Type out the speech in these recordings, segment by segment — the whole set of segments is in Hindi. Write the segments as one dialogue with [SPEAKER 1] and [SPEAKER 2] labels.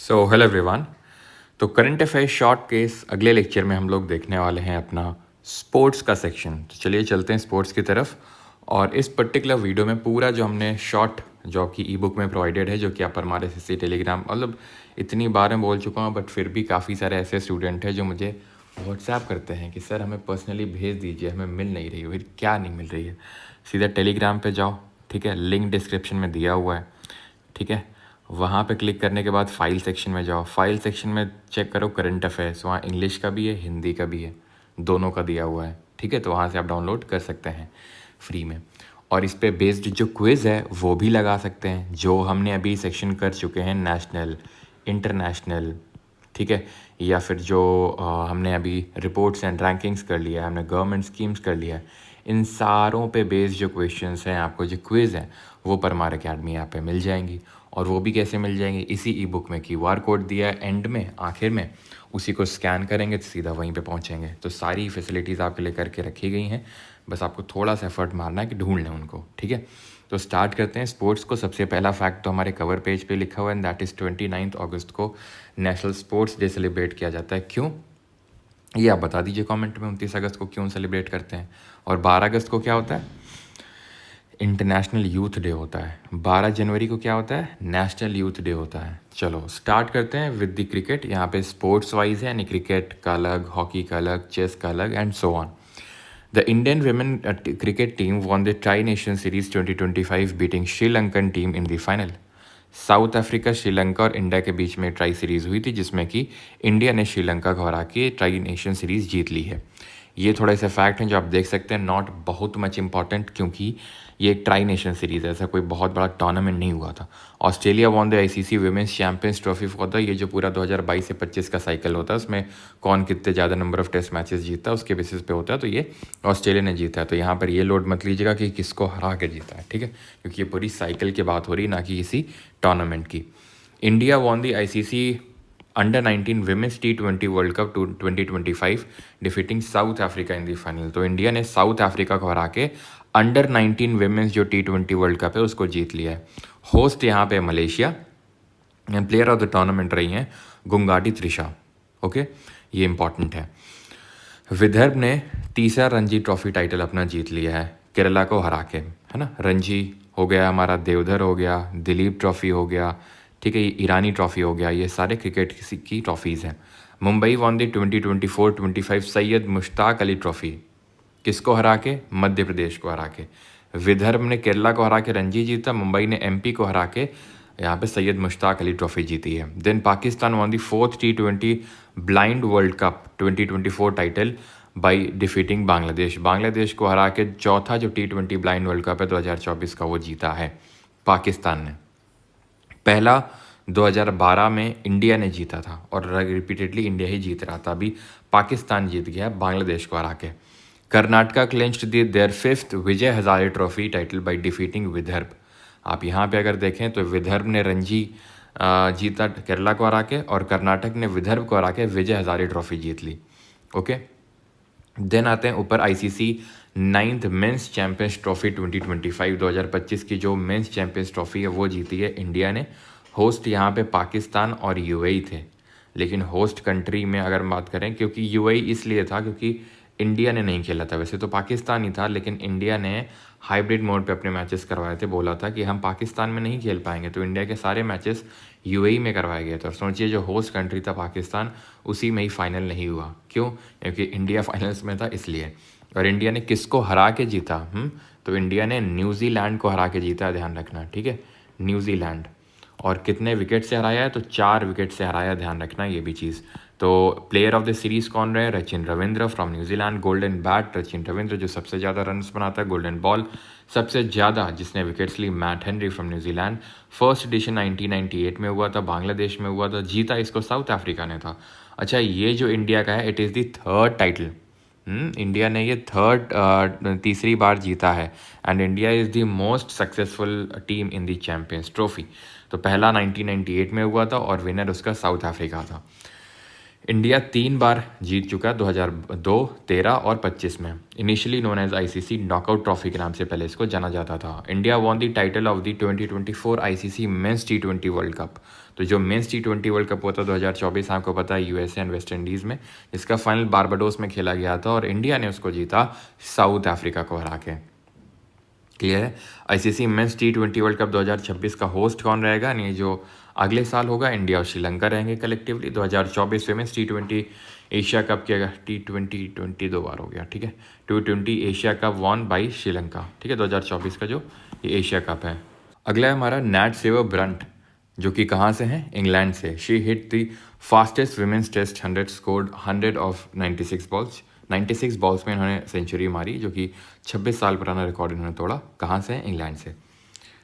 [SPEAKER 1] So hello everyone. तो करंट अफेयर्स शॉर्ट केस अगले लेक्चर में हम लोग देखने वाले हैं अपना स्पोर्ट्स का सेक्शन। तो चलिए चलते हैं स्पोर्ट्स की तरफ। और इस पर्टिकुलर वीडियो में पूरा जो हमने शॉर्ट जो कि ई बुक में प्रोवाइडेड है, जो कि आप हमारे एसएससी टेलीग्राम मतलब इतनी बार मैं बोल चुका हूँ, बट फिर भी काफ़ी सारे ऐसे स्टूडेंट हैं जो मुझे व्हाट्सएप करते हैं कि सर हमें पर्सनली भेज दीजिए, हमें मिल नहीं रही है। फिर क्या नहीं मिल रही है? सीधा टेलीग्राम पे जाओ, ठीक है, लिंक डिस्क्रिप्शन में दिया हुआ है, ठीक है। वहाँ पे क्लिक करने के बाद फाइल सेक्शन में जाओ, फाइल सेक्शन में चेक करो करंट अफेयर्स, वहाँ इंग्लिश का भी है हिंदी का भी है, दोनों का दिया हुआ है, ठीक है। तो वहाँ से आप डाउनलोड कर सकते हैं फ्री में। और इस पे बेस्ड जो क्विज़ है वो भी लगा सकते हैं, जो हमने अभी सेक्शन कर चुके हैं, नेशनल, इंटरनेशनल, ठीक है। या फिर जो हमने अभी रिपोर्ट्स एंड रैंकिंग्स कर लिया है, हमने गवर्नमेंट स्कीम्स कर लिया है, इन सारों पे बेस्ड जो क्वेश्चंस हैं, आपको जो क्विज़ हैं वो परमार अकेडमी ऐप पे मिल जाएंगी। और वो भी कैसे मिल जाएंगी? इसी ई बुक में QR कोड दिया है एंड में, आखिर में, उसी को स्कैन करेंगे तो सीधा वहीं पे पहुंचेंगे। तो सारी फैसिलिटीज़ आपके लिए करके रखी गई हैं, बस आपको थोड़ा सा एफर्ट मारना है कि ढूंढ लें उनको, ठीक है। तो स्टार्ट करते हैं स्पोर्ट्स को। सबसे पहला फैक्ट तो हमारे कवर पेज पे लिखा हुआ है, दैट इज़ 29 अगस्त को नेशनल स्पोर्ट्स डे सेलिब्रेट किया जाता है। क्यों, ये आप बता दीजिए कमेंट में। 29 अगस्त को क्यों सेलिब्रेट करते हैं? और 12 अगस्त को क्या होता है? इंटरनेशनल यूथ डे होता है। 12 जनवरी को क्या होता है? नेशनल यूथ डे होता है। चलो स्टार्ट करते हैं विद द क्रिकेट। यहाँ पे स्पोर्ट्स वाइज है, यानी क्रिकेट का अलग, हॉकी का अलग, चेस का अलग and so on. The Indian women cricket team won the Tri-Nation Series 2025 beating Sri Lankan team in the final. South Africa, Sri Lanka और इंडिया के बीच में ट्राई सीरीज़ हुई थी, जिसमें कि इंडिया ने श्रीलंका को हरा के ट्राई नेशन सीरीज़ जीत ली है। ये थोड़े से फैक्ट हैं जो आप देख सकते हैं, नॉट बहुत मच इंपॉर्टेंट, क्योंकि ये एक ट्राई नेशन सीरीज़ है, ऐसा कोई बहुत बड़ा टूर्नामेंट नहीं हुआ था। Australia won the ICC women's champions trophy for the, ये जो पूरा 2022 से 25 का साइकिल होता है, उसमें कौन कितने ज़्यादा नंबर ऑफ टेस्ट मैचेस जीतता है उसके बेसिस पे होता है। तो ये ऑस्ट्रेलिया ने जीता है। तो यहाँ पर ये लोड मत लीजिएगा कि किसको हरा के जीता है, ठीक है, क्योंकि ये पूरी साइकिल की बात हो रही है, ना कि किसी टूर्नामेंट की। India won the ICC under 19 women's T20 world cup 2025 defeating south Africa in the final. तो इंडिया ने साउथ अफ्रीका को हरा के अंडर 19 विमेंस जो T20 वर्ल्ड कप है उसको जीत लिया है। होस्ट यहाँ पे Malaysia and player of the tournament रही हैं गुंगाटी त्रिशा, ओके, ये इंपॉर्टेंट है। विदर्भ ने तीसरा रणजी ट्रॉफी टाइटल अपना जीत लिया है केरला को हरा के, है ना। रणजी हो गया हमारा, देवधर हो गया, दिलीप ट्रॉफी हो गया, ठीक है, ईरानी ट्रॉफी हो गया, ये सारे क्रिकेट की ट्रॉफीज़ हैं। Mumbai won the 2024-25 Syed Mushtaq Ali trophy, किसको हरा के? मध्य प्रदेश को हरा के। विदर्भ ने केरला को हरा के रणजी जीता, मुंबई ने एमपी को हरा के यहाँ पे सैयद मुश्ताक अली ट्रॉफी जीती है। Then Pakistan won the 4th T20 blind world cup 2024 title by defeating Bangladesh, Bangladesh को हरा के चौथा जो T20 ब्लाइंड वर्ल्ड कप है 2024 का वो जीता है पाकिस्तान ने। पहला 2012 में इंडिया ने जीता था और रिपीटेडली इंडिया ही जीत रहा था, अभी पाकिस्तान जीत गया बांग्लादेश को हरा के। Karnataka clinched their 5th Vijay Hazare trophy title by defeating Vidarbha. आप यहाँ पे अगर देखें तो विदर्भ ने रणजी जीता केरला को हरा के, और कर्नाटक ने विदर्भ को हरा के विजय हजारे ट्रॉफी जीत ली, ओके। देन आते हैं ऊपर ICC 9th mains champions trophy 2025, 2025 की जो मेंस चैंपियंस ट्रॉफी है वो जीती है इंडिया ने। होस्ट यहाँ पे पाकिस्तान और यूएई थे, लेकिन होस्ट कंट्री में अगर बात करें, क्योंकि यूएई इसलिए था क्योंकि इंडिया ने नहीं खेला था, वैसे तो पाकिस्तान ही था, लेकिन इंडिया ने हाइब्रिड मोड पे अपने मैचेस करवाए थे, बोला था कि हम पाकिस्तान में नहीं खेल पाएंगे, तो इंडिया के सारे मैचेस यूएई में करवाए गए थे। और सोचिए जो होस्ट कंट्री था पाकिस्तान, उसी में ही फाइनल नहीं हुआ। क्यों? क्योंकि इंडिया फाइनल्स में था इसलिए। और इंडिया ने किसको हरा के जीता? तो इंडिया ने न्यूजीलैंड को हरा के जीता, ध्यान रखना, ठीक है, न्यूजीलैंड। और कितने विकेट से हराया है? तो 4 विकेट से हराया, ध्यान रखना ये भी चीज़। तो प्लेयर ऑफ द सीरीज़ कौन रहे? Rachin Ravindra from New Zealand. Golden bat Rachin Ravindra, जो सबसे ज़्यादा रन्स बनाता है। गोल्डन बॉल सबसे ज़्यादा जिसने विकेट्स ली, मैट हेनरी फ्रॉम न्यूजीलैंड। फर्स्ट एडिशन 1998 में हुआ था, बांग्लादेश में हुआ था, जीता इसको साउथ अफ्रीका ने था। अच्छा, ये जो इंडिया का है, it is the 3rd title. India ने ये तीसरी बार जीता है, and India is the most successful team in the champions trophy. तो पहला 1998 में हुआ था और विनर उसका साउथ अफ्रीका था। इंडिया 3 बार जीत चुका, 2002, 13 और 25 में। Initially known as ICC knockout trophy के नाम से पहले इसको जाना जाता था। India won the title of the 2024 ICC men's T20 world cup. तो जो मेंस टी20 वर्ल्ड कप हुआ था 2024, आपको पता है, यूएसए एंड वेस्ट इंडीज़ में, जिसका फाइनल बारबाडोस में खेला गया था और इंडिया ने उसको जीता साउथ अफ्रीका को हरा के। क्लियर है। आईसीसी मेंस टी20 वर्ल्ड कप 2026 का होस्ट कौन रहेगा, नहीं जो अगले साल होगा, इंडिया और श्रीलंका रहेंगे collectively. 2024 women's T20 Asia cup किया गया, टी20 दो बार हो गया, ठीक है। T20 Asia cup won by Sri Lanka, ठीक है। 2024 का जो ये एशिया कप है। अगला है हमारा नैट सेवर ब्रंट, जो कि कहाँ से हैं, इंग्लैंड से। She hit the fastest women's test 100, scored 100 of 96 balls. 96 balls में इन्होंने सेंचुरी मारी, जो कि 26 साल पुराना रिकॉर्ड इन्होंने तोड़ा। कहाँ से, इंग्लैंड से।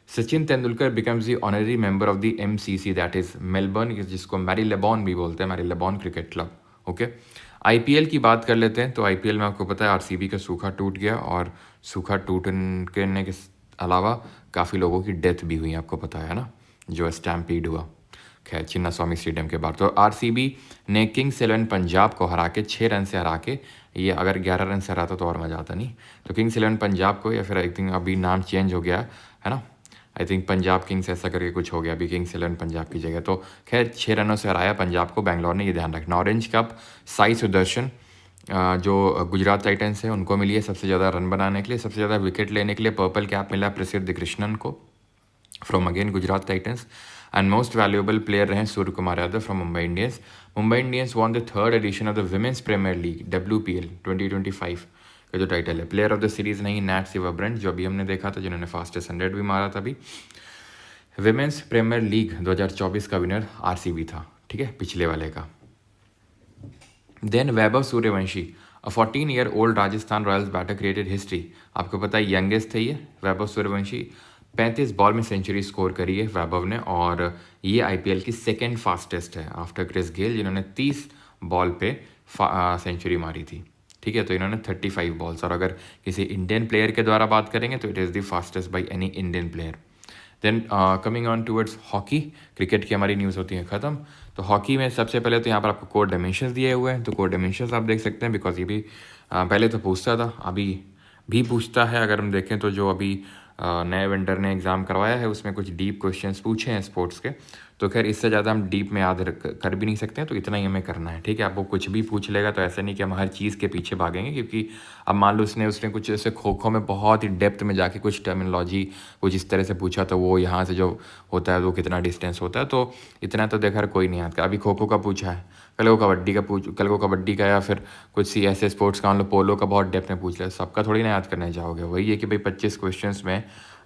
[SPEAKER 1] Sachin Tendulkar becomes the honorary member of the MCC, that is Melbourne, जिसको मैरीलेबॉन भी बोलते हैं, मैरीलेबॉन क्रिकेट क्लब। ओके, आईपीएल की बात कर लेते हैं। तो आईपीएल में आपको पता है आरसीबी का सूखा टूट गया, और सूखा टूटने के अलावा काफ़ी लोगों की डेथ भी हुई, आपको पता है ना, जो स्टैम्पीड हुआ, खैर चिन्ना स्वामी स्टेडियम के बाहर। तो आरसीबी ने किंग्स 11 पंजाब को हरा के 6 रन से हरा के, ये अगर 11 रन से हराता तो और मज़ा आता नहीं। तो किंग्स 11 पंजाब को, या फिर आई थिंक अभी नाम चेंज हो गया है ना, आई थिंक पंजाब किंग्स ऐसा करके कुछ हो गया अभी, किंग्स 11 पंजाब की जगह। तो खैर 6 रनों से हराया पंजाब को बैंगलोर ने, ये ध्यान रखना। ऑरेंज कप साई सुदर्शन, जो गुजरात टाइटंस है, उनको मिली है सबसे ज़्यादा रन बनाने के लिए, सबसे ज़्यादा विकेट लेने के लिए। पर्पल कैप मिला प्रसिद्ध कृष्णन को from again Gujarat titans. And most valuable player रहे Surya Kumar Yadav from Mumbai Indians. Mumbai Indians won the 3rd edition of the women's premier league WPL 2025 का जो टाइटल है। प्लेयर ऑफ द सीरीज नहीं, नैट सेवर ब्रंट, जो अभी हमने देखा था, जिन्होंने फास्टेस्ट 100 भी मारा था अभी। विमेंस प्रीमियर लीग 2024 का विनर आरसीबी था, ठीक है, पिछले वाले का। Then Vaibhav Suryavanshi, a 14-year old Rajasthan Royals batter created history. आपको पता है यंगेस्ट थे ये वैभव सूर्यवंशी। 35 बॉल में सेंचुरी स्कोर करी है वैभव ने, और ये आईपीएल की सेकेंड फास्टेस्ट है आफ्टर क्रिस गेल, जिन्होंने 30 बॉल पे सेंचुरी मारी थी, ठीक है। तो इन्होंने 35 बॉल्स, और अगर किसी इंडियन प्लेयर के द्वारा बात करेंगे तो it is the fastest by any Indian player. Then coming on towards hockey, cricket की हमारी न्यूज़ होती है ख़त्म। तो हॉकी में सबसे पहले तो यहाँ पर आपको कोड डायमेंशंस दिए हुए हैं, तो कोड डायमेंशंस आप देख सकते हैं, बिकॉज ये भी पहले तो पूछता था, अभी भी पूछता है। अगर हम देखें तो जो अभी नए वेंडर ने एग्ज़ाम करवाया है, उसमें कुछ डीप क्वेश्चंस पूछे हैं स्पोर्ट्स के। तो खैर इससे ज़्यादा हम डीप में याद कर भी नहीं सकते हैं, तो इतना ही हमें करना है, ठीक है। आपको कुछ भी पूछ लेगा तो ऐसा नहीं कि हम हर चीज़ के पीछे भागेंगे, क्योंकि अब मान लो उसने कुछ ऐसे खो खो में बहुत ही डेप्थ में जाके कुछ टर्मिनोलॉजी कुछ इस तरह से पूछा, तो वो यहाँ से जो होता है वो कितना डिस्टेंस होता है, तो इतना तो देखा कोई नहीं याद कर। अभी खो खो का पूछा है, कल को कबड्डी का, या फिर कुछ सी ऐसे स्पोर्ट्स का, मान लो पोलो का बहुत डेप्थ में पूछ लिया, सबका थोड़ी ना याद करने जाओगे। वही है कि भाई 25 क्वेश्चंस में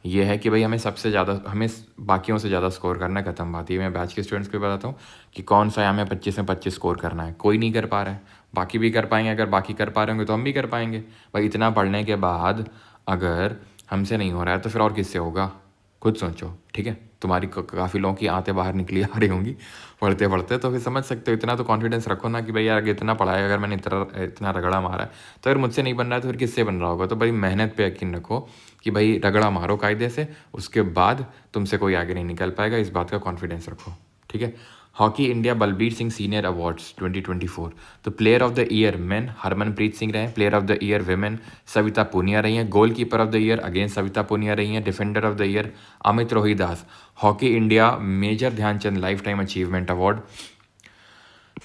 [SPEAKER 1] ये है कि भाई हमें सबसे ज़्यादा, हमें बाकियों से ज़्यादा स्कोर करना है, खत्म बात। ये मैं बैच के स्टूडेंट्स को भी बताता हूँ कि कौन सा हमें 25 में 25 स्कोर करना है, कोई नहीं कर पा रहा है, बाकी भी कर पाएंगे। अगर बाकी कर पा रहे होंगे तो हम भी कर पाएंगे। भाई इतना पढ़ने के बाद अगर हमसे नहीं हो रहा है तो फिर और किससे होगा, खुद सोचो, ठीक है। तुम्हारी काफ़ी लोगों की आंतें बाहर निकली आ रही होंगी पढ़ते पढ़ते, तो फिर समझ सकते हो। इतना तो कॉन्फिडेंस रखो ना कि भाई यार इतना पढ़ाया, अगर मैंने इतना रगड़ा मारा है तो अगर मुझसे नहीं बन रहा है तो फिर किससे बन रहा होगा। तो भाई मेहनत पे यकीन रखो कि भाई रगड़ा मारो कायदे से, उसके बाद तुमसे कोई आगे नहीं निकल पाएगा, इस बात का कॉन्फिडेंस रखो, ठीक है। Hockey India Balbir Singh senior awards 2024। तो player of the year men Harmanpreet Singh रहे हैं, player of the year women Savita Punia रही हैं, goal keeper of the year again Savita Punia रही हैं, defender of the year Amit Rohidas. Hockey India major Dhyanchand life time achievement award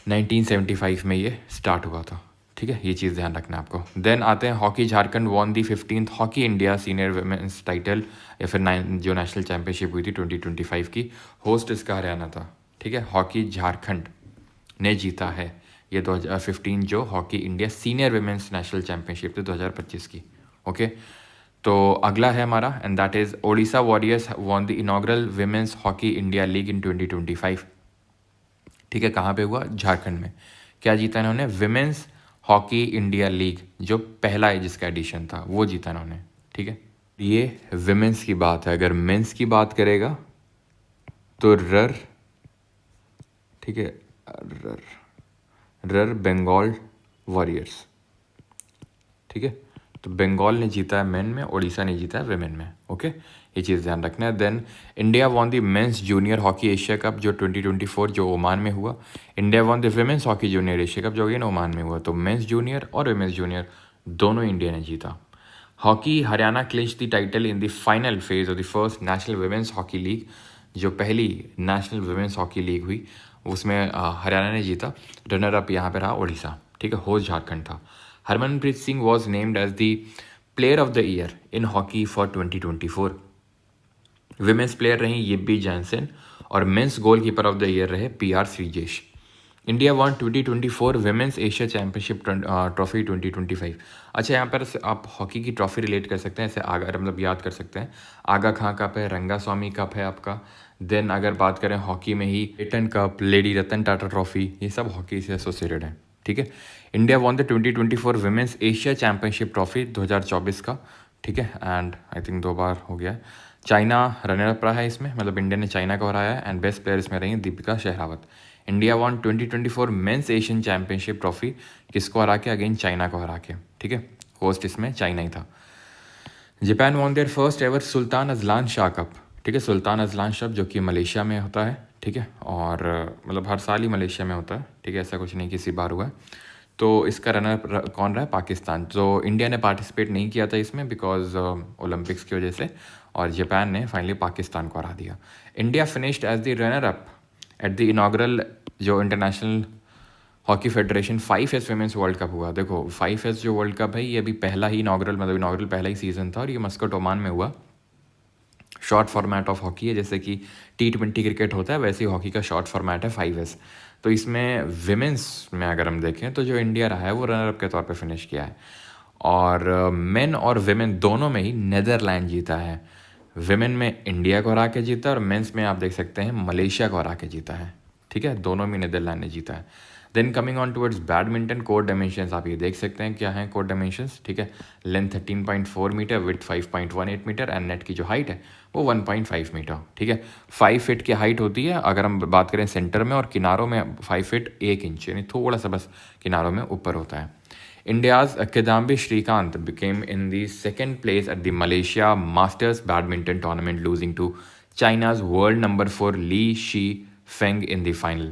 [SPEAKER 1] 1975 में ये स्टार्ट हुआ था, ठीक है, ये चीज़ ध्यान रखना है आपको। देन आते हैं hockey Jharkhand won the 15th Hockey India senior women's title, या फिर जो नेशनल चैंपियनशिप हुई थी 2025 की, होस्ट इसका हरियाणा था, ठीक है। हॉकी झारखंड ने जीता है ये 2015 जो hockey India senior women's national championship थी 2025 की, ओके। तो अगला है हमारा, and that is Odisha warriors won the inaugural women's hockey India league in 2025, ठीक है। कहाँ पे हुआ, झारखंड में। क्या जीता इन्होंने, विमेंस हॉकी इंडिया लीग, जो पहला है जिसका एडिशन था वो जीता इन्होंने, ठीक है। ये विमेंस की बात है। अगर मेंस की बात करेगा तो रर, ठीक है, रर बंगाल वॉरियर्स, ठीक है। तो बंगाल ने जीता है मेन में, उड़ीसा ने जीता है विमेन में। ओके, ये चीज़ ध्यान रखना है। Then India won the men's junior hockey Asia cup जो 2024 जो ओमान में हुआ। India won the women's hockey junior Asia cup जो अगेन ओमान में हुआ। तो मेंस जूनियर और विमेंस जूनियर दोनों इंडिया ने जीता। Hockey Haryana clinch the title in the final phase of the first national women's hockey league. जो पहली नेशनल विमेंस हॉकी लीग हुई उसमें हरियाणा ने जीता। रनर अप यहाँ पे रहा उड़ीसा, ठीक है, होस्ट झारखंड था। Harmanpreet Singh was named as the player of the year in hockey for 2024। Women's player रही येब्बी जैनसन और men's goalkeeper of the year रहे PR Sreejesh. India won 2024 women's Asia championship trophy 2025। अच्छा, यहाँ पर आप हॉकी की ट्रॉफी रिलेट कर सकते हैं, ऐसे आगा मतलब याद कर सकते हैं। आगा खां कप है, रंगास्वामी कप है आपका। देन अगर बात करें हॉकी में ही Eton cup, lady Ratan Tata trophy, ये सब हॉकी से एसोसिएटेड है, ठीक है। India won the 2024 women's Asia championship trophy 2024 का, ठीक है, एंड आई थिंक 2 बार हो गया है। चाइना रनर अप रहा है इसमें, मतलब इंडिया ने चाइना को हराया है। एंड बेस्ट प्लेयर इसमें रही Deepika Sehrawat. India won 2024 men's Asian championship trophy किसको हरा के? अगेन चाइना को हरा के, ठीक है। होस्ट इसमें चाइना ही था। Japan won their first ever Sultan Azlan Shah cup, ठीक है। सुल्तान अजलान शाह जो कि मलेशिया में होता है, ठीक है, और मतलब हर साल ही मलेशिया में होता है, ठीक है, ऐसा कुछ नहीं किसी बार हुआ है। तो इसका रनर कौन रहा है? पाकिस्तान। तो इंडिया ने पार्टिसिपेट नहीं किया था इसमें बिकॉज ओलंपिक्स की वजह से, और जापान ने फाइनली पाकिस्तान को हरा दिया। India finished as the runner up at the inaugural जो international hockey federation 5S women's world cup हुआ। देखो 5S जो वर्ल्ड कप है ये अभी पहला ही इनाग्रल मतलब इनाग्रल पहला ही सीज़न था और ये मस्कट ओमान में हुआ। शॉर्ट फॉर्मेट ऑफ हॉकी है, जैसे कि T20 क्रिकेट होता है वैसे ही हॉकी का शॉर्ट फॉर्मेट है 5S। तो इसमें विमेंस में अगर हम देखें तो जो इंडिया रहा है वो रनर अप के तौर पे फिनिश किया है। और मेन और विमेन दोनों में ही नेदरलैंड जीता है। विमेन में इंडिया को हरा के जीता और मेंस में आप देख सकते हैं मलेशिया को हरा के जीता है, ठीक है, दोनों में नेदरलैंड ने जीता है। Then coming on towards badminton, court dimensions आप ये देख सकते हैं क्या है कोर्ट डायमेंशंस, ठीक है। Length 13.4 metre, width 5.18 metre and net की जो हाइट है वो 1.5 मीटर, ठीक है। 5 फीट की हाइट होती है अगर हम बात करें सेंटर में, और किनारों में 5 फीट 1 इंच, यानी थोड़ा सा बस किनारों में ऊपर होता है। India's Kidambi Srikanth became in the second place at the Malaysia Masters Badminton Tournament, losing to China's world number 4 Li Shi Feng in the final.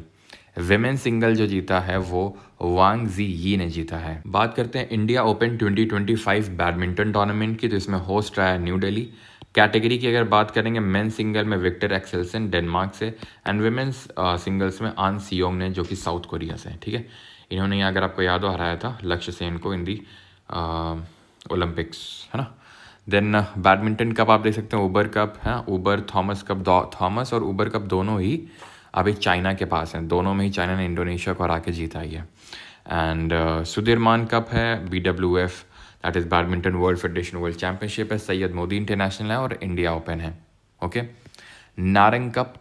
[SPEAKER 1] Women single जो जीता है वो वांग जी यी ने जीता है। बात करते हैं इंडिया ओपन 2025 बैडमिंटन टूर्नामेंट की, तो इसमें होस्ट रहा है न्यू दिल्ली। कैटेगरी की अगर बात करेंगे मेन सिंगल में विक्टर एक्सेल्सन डेनमार्क से, एंड विमेंस सिंगल्स में आन सियोंग ने जो कि साउथ कोरिया से, ठीक है। इन्होंने अगर आपको याद हो हराया था लक्ष्य सेन को इन दी ओलंपिक्स, है ना। देन बैडमिंटन कप आप देख सकते हैं, उबर कप है, उबर थॉमस कप, थॉमस और उबर कप दोनों ही अभी चाइना के पास हैं, दोनों में ही चाइना ने इंडोनेशिया को हरा के जीता ही है। एंड सुधीरमान कप है, BWF that is badminton world federation world championship है, सैयद मोदी इंटरनेशनल है, और इंडिया ओपन है, ओके। नारंग कप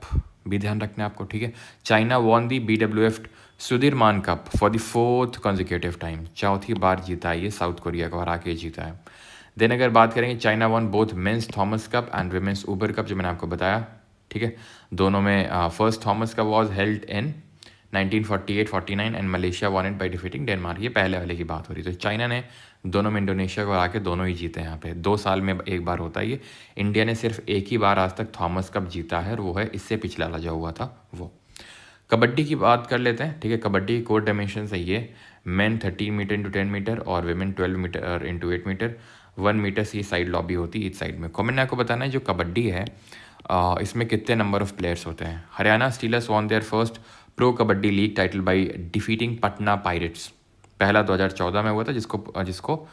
[SPEAKER 1] भी ध्यान रखना है आपको, ठीक है। China won the BWF Sudirman cup for the 4th consecutive time, चौथी बार जीता है ये, साउथ कोरिया को हरा के जीता है। देन अगर बात करेंगे China won both men's Thomas cup and women's Uber cup जो मैंने आपको बताया, ठीक है। दोनों में first Thomas cup was held in 1948-49 and Malaysia won it by defeating Denmark. ये पहले वाले की बात हो रही, तो चाइना ने दोनों में इंडोनेशिया को हरा के दोनों ही जीते हैं यहाँ पे। 2 साल में एक बार होता है ये। इंडिया ने सिर्फ एक ही बार आज तक थॉमस कप जीता है और वो है इससे पिछला वाला जो हुआ था वो। कबड्डी की बात कर लेते हैं, ठीक है। कबड्डी कोर्ट डायमेंशन है ये, मेन 13 मीटर इंटू 10 मीटर और women 12 metre into 8 metre. 1 metre से ये साइड लॉबी होती है ईच साइड में। कॉमन आपको बताना है जो कबड्डी है इसमें कितने नंबर ऑफ प्लेयर्स होते हैं। Haryana Steelers won their first pro kabaddi league title by defeating Patna Pirates. पहला 2014 में हुआ था जिसको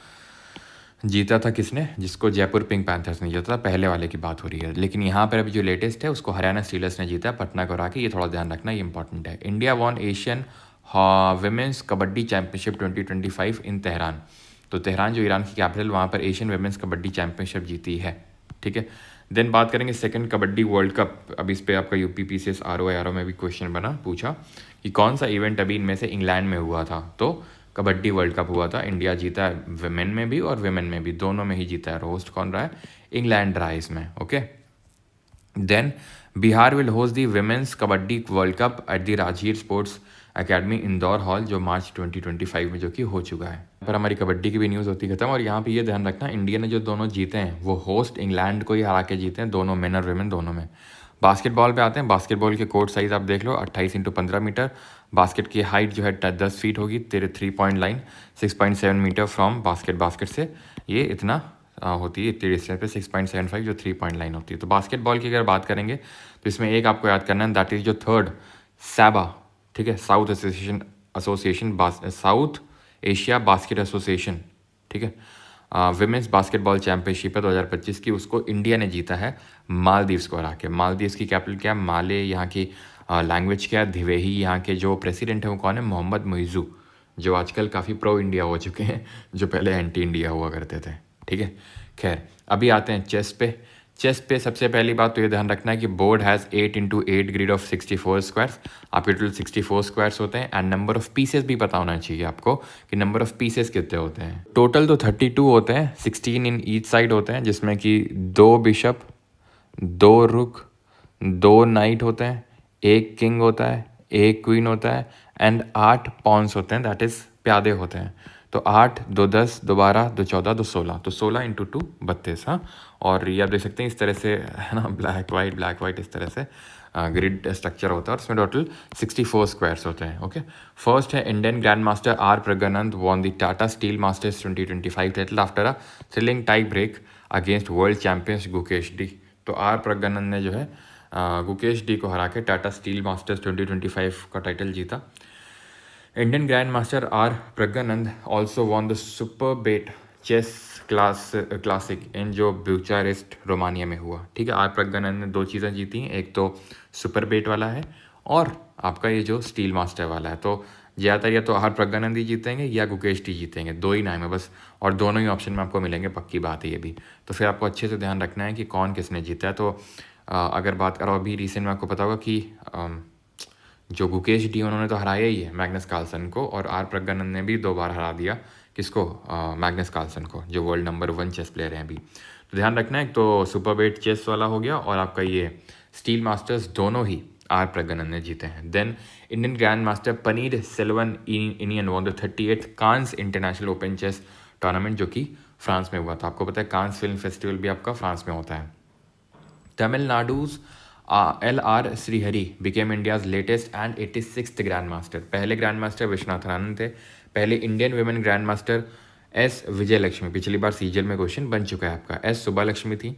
[SPEAKER 1] जीता था किसने? जिसको जयपुर पिंक पैंथर्स ने जीता था, पहले वाले की बात हो रही है। लेकिन यहाँ पर अभी जो लेटेस्ट है उसको हरियाणा स्टीलर्स ने जीता, पटना को हरा के। ये थोड़ा ध्यान रखना, ये इंपॉर्टेंट है। India won Asian women's kabaddi championship 2025 इन तेहरान। तो तेहरान जो ईरान की कैपिटल, वहाँ पर एशियन विमेंस कबड्डी चैंपियनशिप जीती है, ठीक है। देन बात करेंगे सेकंड कबड्डी वर्ल्ड कप। अब इस पर आपका UPPCS RO में भी क्वेश्चन पूछा कि कौन सा इवेंट अभी इनमें से इंग्लैंड में हुआ था, तो कबड्डी वर्ल्ड कप हुआ था। इंडिया जीता है विमेन में भी और विमेन में भी, दोनों में ही जीता है। होस्ट कौन रहा है? इंग्लैंड रहा है इसमें, okay. Then Bihar will host the women's kabaddi world cup at the Rajgir sports academy Indore hall, जो मार्च 2025 में जो कि हो चुका है। पर हमारी कबड्डी की भी न्यूज़ होती खत्म। और यहाँ पे ये ध्यान रखना, इंडिया ने जो दोनों जीते हैं वो होस्ट इंग्लैंड को ही हरा के जीते हैं, दोनों मेन और वेमेन दोनों में। बास्केटबॉल पे आते हैं। बास्केटबॉल के कोर्ट साइज़ आप देख लो, 28x15 मीटर। बास्केट की हाइट जो है 10 फीट होगी। तेरे 3 point line 6.7 metre from basket से ये इतना होती है, इतनी डिस्टेंस पे 6.75 जो 3 पॉइंट लाइन होती है। तो बास्केटबॉल की अगर बात करेंगे तो इसमें एक आपको याद करना है, दैट इज़ जो थर्ड सैबा, ठीक है, south association south Asia basket association, ठीक है, विमेंस बास्केटबॉल चैंपियनशिप है 2025 की, उसको इंडिया ने जीता है मालदीव्स को हरा के। मालदीव्स की कैपिटल क्या है? माले। यहाँ की लैंग्वेज क्या है? धिवेही। यहाँ के जो प्रेसिडेंट है वो कौन है? मोहम्मद मुइज़ू, जो आजकल काफ़ी प्रो इंडिया हो चुके हैं, जो पहले एंटी इंडिया हुआ करते थे, ठीक है। खैर, अभी आते हैं चेस पे। चेस पे सबसे पहली बात तो ये ध्यान रखना है कि board has 8x8 grid of 64 squares. आपके टोटल 64 स्क्वायर्स होते हैं। एंड नंबर ऑफ पीसेस भी पता होना चाहिए आपको कि नंबर ऑफ पीसेस कितने होते हैं। टोटल तो 32 होते हैं, 16 इन ईच साइड होते हैं, जिसमें कि 2 बिशप, 2 रुक, 2 नाइट होते हैं, 1 किंग होता है, 1 क्वीन होता है एंड 8 पॉन्स होते हैं, दैट इज़ प्यादे होते हैं। तो 8, 2 10, 2 12, 2 14, 2 16, तो 16 इंटू 2 32। हाँ, और ये आप देख सकते हैं इस तरह से, है ना, ब्लैक वाइट इस तरह से ग्रिड स्ट्रक्चर होता है। और इसमें टोटल 64 स्क्वायर्स होते हैं। ओके, फर्स्ट है Indian grand master R Praggnanandhaa won the Tata Steel Masters 2025 title after a thrilling tie break against world champions Gukesh D. तो आर प्रज्ञानंद ने जो है गुकेश डी को हरा के टाटा स्टील मास्टर्स 2025 का टाइटल जीता। Indian grand master R Praggnanandhaa also won the super bet chess classic in जो ब्यूचारेस्ट रोमानिया में हुआ, ठीक है। आर प्रज्ञानंद ने 2 चीज़ें जीती हैं, एक तो सुपर बेट वाला है और आपका ये जो स्टील मास्टर वाला है। तो ज़्यादातर या तो आर प्रज्ञानंद ही जीतेंगे या गुकेश डी जीतेंगे, 2 ही नाम है बस, और दोनों ही ऑप्शन में आपको मिलेंगे, पक्की बात है ये भी। तो फिर आपको अच्छे से ध्यान रखना है कि कौन किसने जीता है। तो अगर बात करो अभी रिसेंट में, आपको पता होगा कि जो गुकेश डी उन्होंने तो हराया ही है मैग्नस कार्लसन को, और आर प्रज्ञानंद ने भी 2 बार हरा दिया किसको? मैग्नस कार्लसन को, जो वर्ल्ड नंबर 1 चेस प्लेयर हैं अभी। तो ध्यान रखना है, एक तो सुपर बेट चेस वाला हो गया और आपका ये स्टील मास्टर्स, दोनों ही आर प्रज्ञानंद ने जीते हैं। Then Indian grand master Panneer Selvan Iniyan won the 38th Cannes international open chess tournament, जो कि फ्रांस में हुआ था। आपको पता है कांस फिल्म फेस्टिवल भी आपका फ्रांस में होता है। Tamil Nadu's LR Srihari became India's latest and 86th grand master. पहले ग्रैंड मास्टर विश्वनाथन आनंद थे। पहले Indian women grand master S Vijayalakshmi, पिछली बार सीजल में क्वेश्चन बन चुका है आपका। S सुबह लक्ष्मी थी।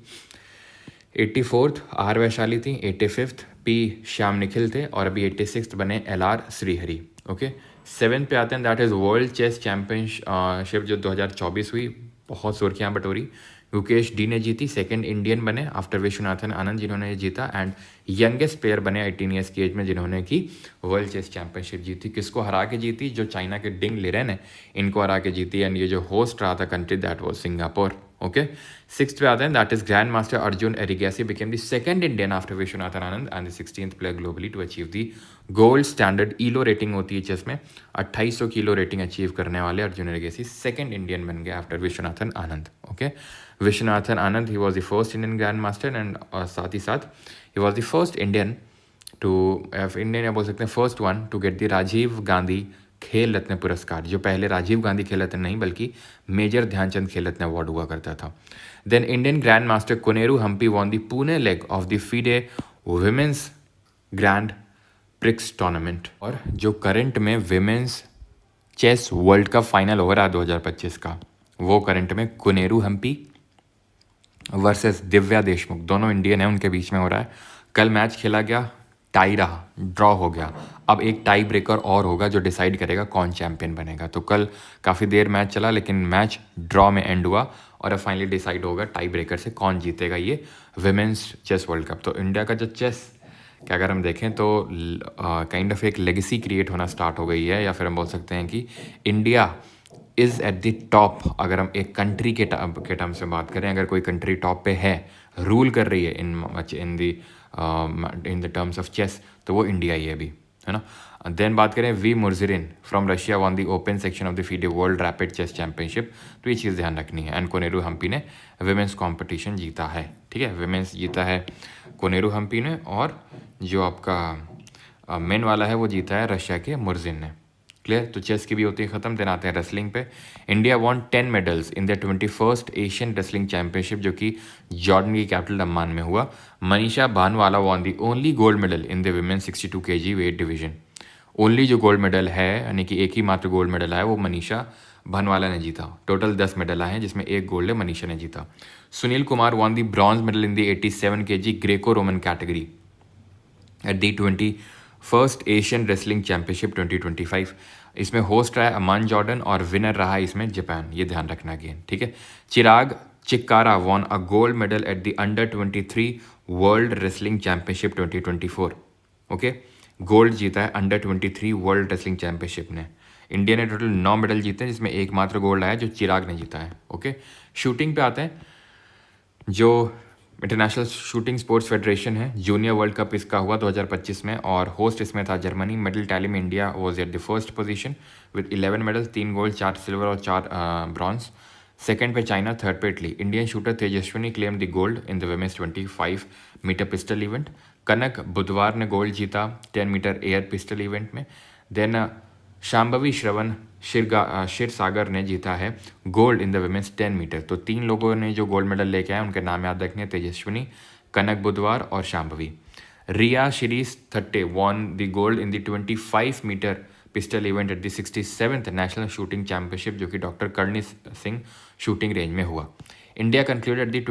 [SPEAKER 1] 84th R वैशाली थी। 85th P श्याम निखिल थे और अभी 86th बने LR श्रीहरि। ओके, 7th पे आते हैं, that is world chess championship जो 2024 हुई, बहुत सुर्खियाँ बटोरी। गुकेश डी ने जीती, 2nd इंडियन बने आफ्टर विश्वनाथन आनंद जिन्होंने ये जीता, एंड यंगेस्ट प्लेयर बने 18 ईयर्स की एज में जिन्होंने की वर्ल्ड चेस चैंपियनशिप जीती। किसको हरा के जीती? जो चाइना के डिंग लिरेन है, इनको हरा के जीती। एंड ये जो होस्ट रहा था country, that was Singapore. Okay, 6th पे आते हैं, that is grand master Arjun Erigaisi became the 2nd Indian after Viswanathan Anand and the 16th player globally to achieve the gold standard Elo rating होती है चेस में। 2800 किलो रेटिंग अचीव करने वाले अर्जुन एरिगेसी 2nd इंडियन बन गए आफ्टर विश्वनाथन आनंद। ओके, विश्वनाथन आनंद ही was the first Indian grand master and साथ ही साथ ही was the first Indian to Indian या बोल सकते हैं first one to get the Rajiv Gandhi Khel Ratna पुरस्कार, जो पहले राजीव गांधी खेल रत्न नहीं बल्कि मेजर ध्यानचंद खेल रत्न अवार्ड हुआ करता था। Then Indian grand master Koneru Humpy won the Pune leg of the FIDE women's grand prix tournament. और जो करंट में women's chess world cup final हो रहा है 2025 का, वो करंट में कोनेरू हम्पी वर्सेस दिव्या देशमुख, दोनों इंडियन हैं, उनके बीच में हो रहा है। कल मैच खेला गया, टाई रहा, ड्रॉ हो गया। अब एक टाई ब्रेकर और होगा जो डिसाइड करेगा कौन चैंपियन बनेगा। तो कल काफ़ी देर मैच चला लेकिन मैच ड्रॉ में एंड हुआ और अब फाइनली डिसाइड होगा टाई ब्रेकर से कौन जीतेगा ये विमेंस चेस वर्ल्ड कप। तो इंडिया का जो चेस कि अगर हम देखें तो काइंड ऑफ एक लेगेसी क्रिएट होना स्टार्ट हो गई है, या फिर हम बोल सकते हैं कि India is at the top. अगर हम एक कंट्री के टर्म से बात करें, अगर कोई कंट्री टॉप पे है, रूल कर रही है in the terms of chess, तो वो इंडिया ही है अभी, है ना। देन बात करें V Murzin from Russia won the open section of the FIDE world rapid chess championship, तो ये चीज़ ध्यान रखनी है। एंड कोनेरू हम्पी ने विमेंस कॉम्पिटिशन जीता है। ठीक है। विमेंस जीता है कोनेरू हम्पी ने, और जो आपका मेन वाला है वो जीता है रशिया के मुर्जिन ने। क्लियर। तो चेस की भी होती है ख़त्म। देन आते हैं रेसलिंग पे। India won 10 medals in the 21st Asian wrestling championship, जो कि जॉर्डन की कैपिटल अम्मान में हुआ। Manisha Bhanwala won the only gold medal in the women 62 kg weight division. Only जो गोल्ड मेडल है, यानी कि एक ही मात्र गोल्ड मेडल है, वो मनीषा भानवाला ने जीता। टोटल 10 मेडल आए हैं, जिसमें एक गोल्ड है, मनीषा ने जीता। Sunil Kumar won the bronze medal in the 87 kg Greco Roman category at the 21st Asian wrestling championship 2025। इसमें होस्ट रहा है अमान जॉर्डन और विनर रहा है इसमें जापान, ये ध्यान रखना अगेन, ठीक है। Chirag Chikkara won a gold medal at the under 23 world wrestling championship 2024। Okay, gold जीता है अंडर 23 वर्ल्ड रेसलिंग चैंपियनशिप ने। इंडिया ने टोटल 9 मेडल जीते हैं, जिसमें एकमात्र गोल्ड आया जो चिराग ने जीता है। ओके, शूटिंग पे आते हैं। जो इंटरनेशनल शूटिंग स्पोर्ट्स फेडरेशन है, जूनियर वर्ल्ड कप इसका हुआ 2025 में, और होस्ट इसमें था जर्मनी। मेडल टैली में India was at the first position with 11 medal, 3 gold, 4 silver और 4 ब्रॉन्ज। सेकंड पे चाइना, थर्ड पे Italy. Indian shooter Tejaswini claim the gold in the women's 25 metre pistol event. Kanak Budhwar ने गोल्ड जीता 10 मीटर एयर पिस्टल इवेंट में। देन शांभवी श्रवण क्षीरसागर ने जीता है gold in the women's 10 metre. तो 3 लोगों ने जो गोल्ड मेडल लेके आए उनके नाम याद रखने हैं, तेजस्विनी, कनक बुधवार और Shambhavi. Riya Shirish Thatte won the gold in the 25 metre pistol event at the 67th national shooting championship, जो कि doctor Karni Singh shooting range में हुआ। India concluded the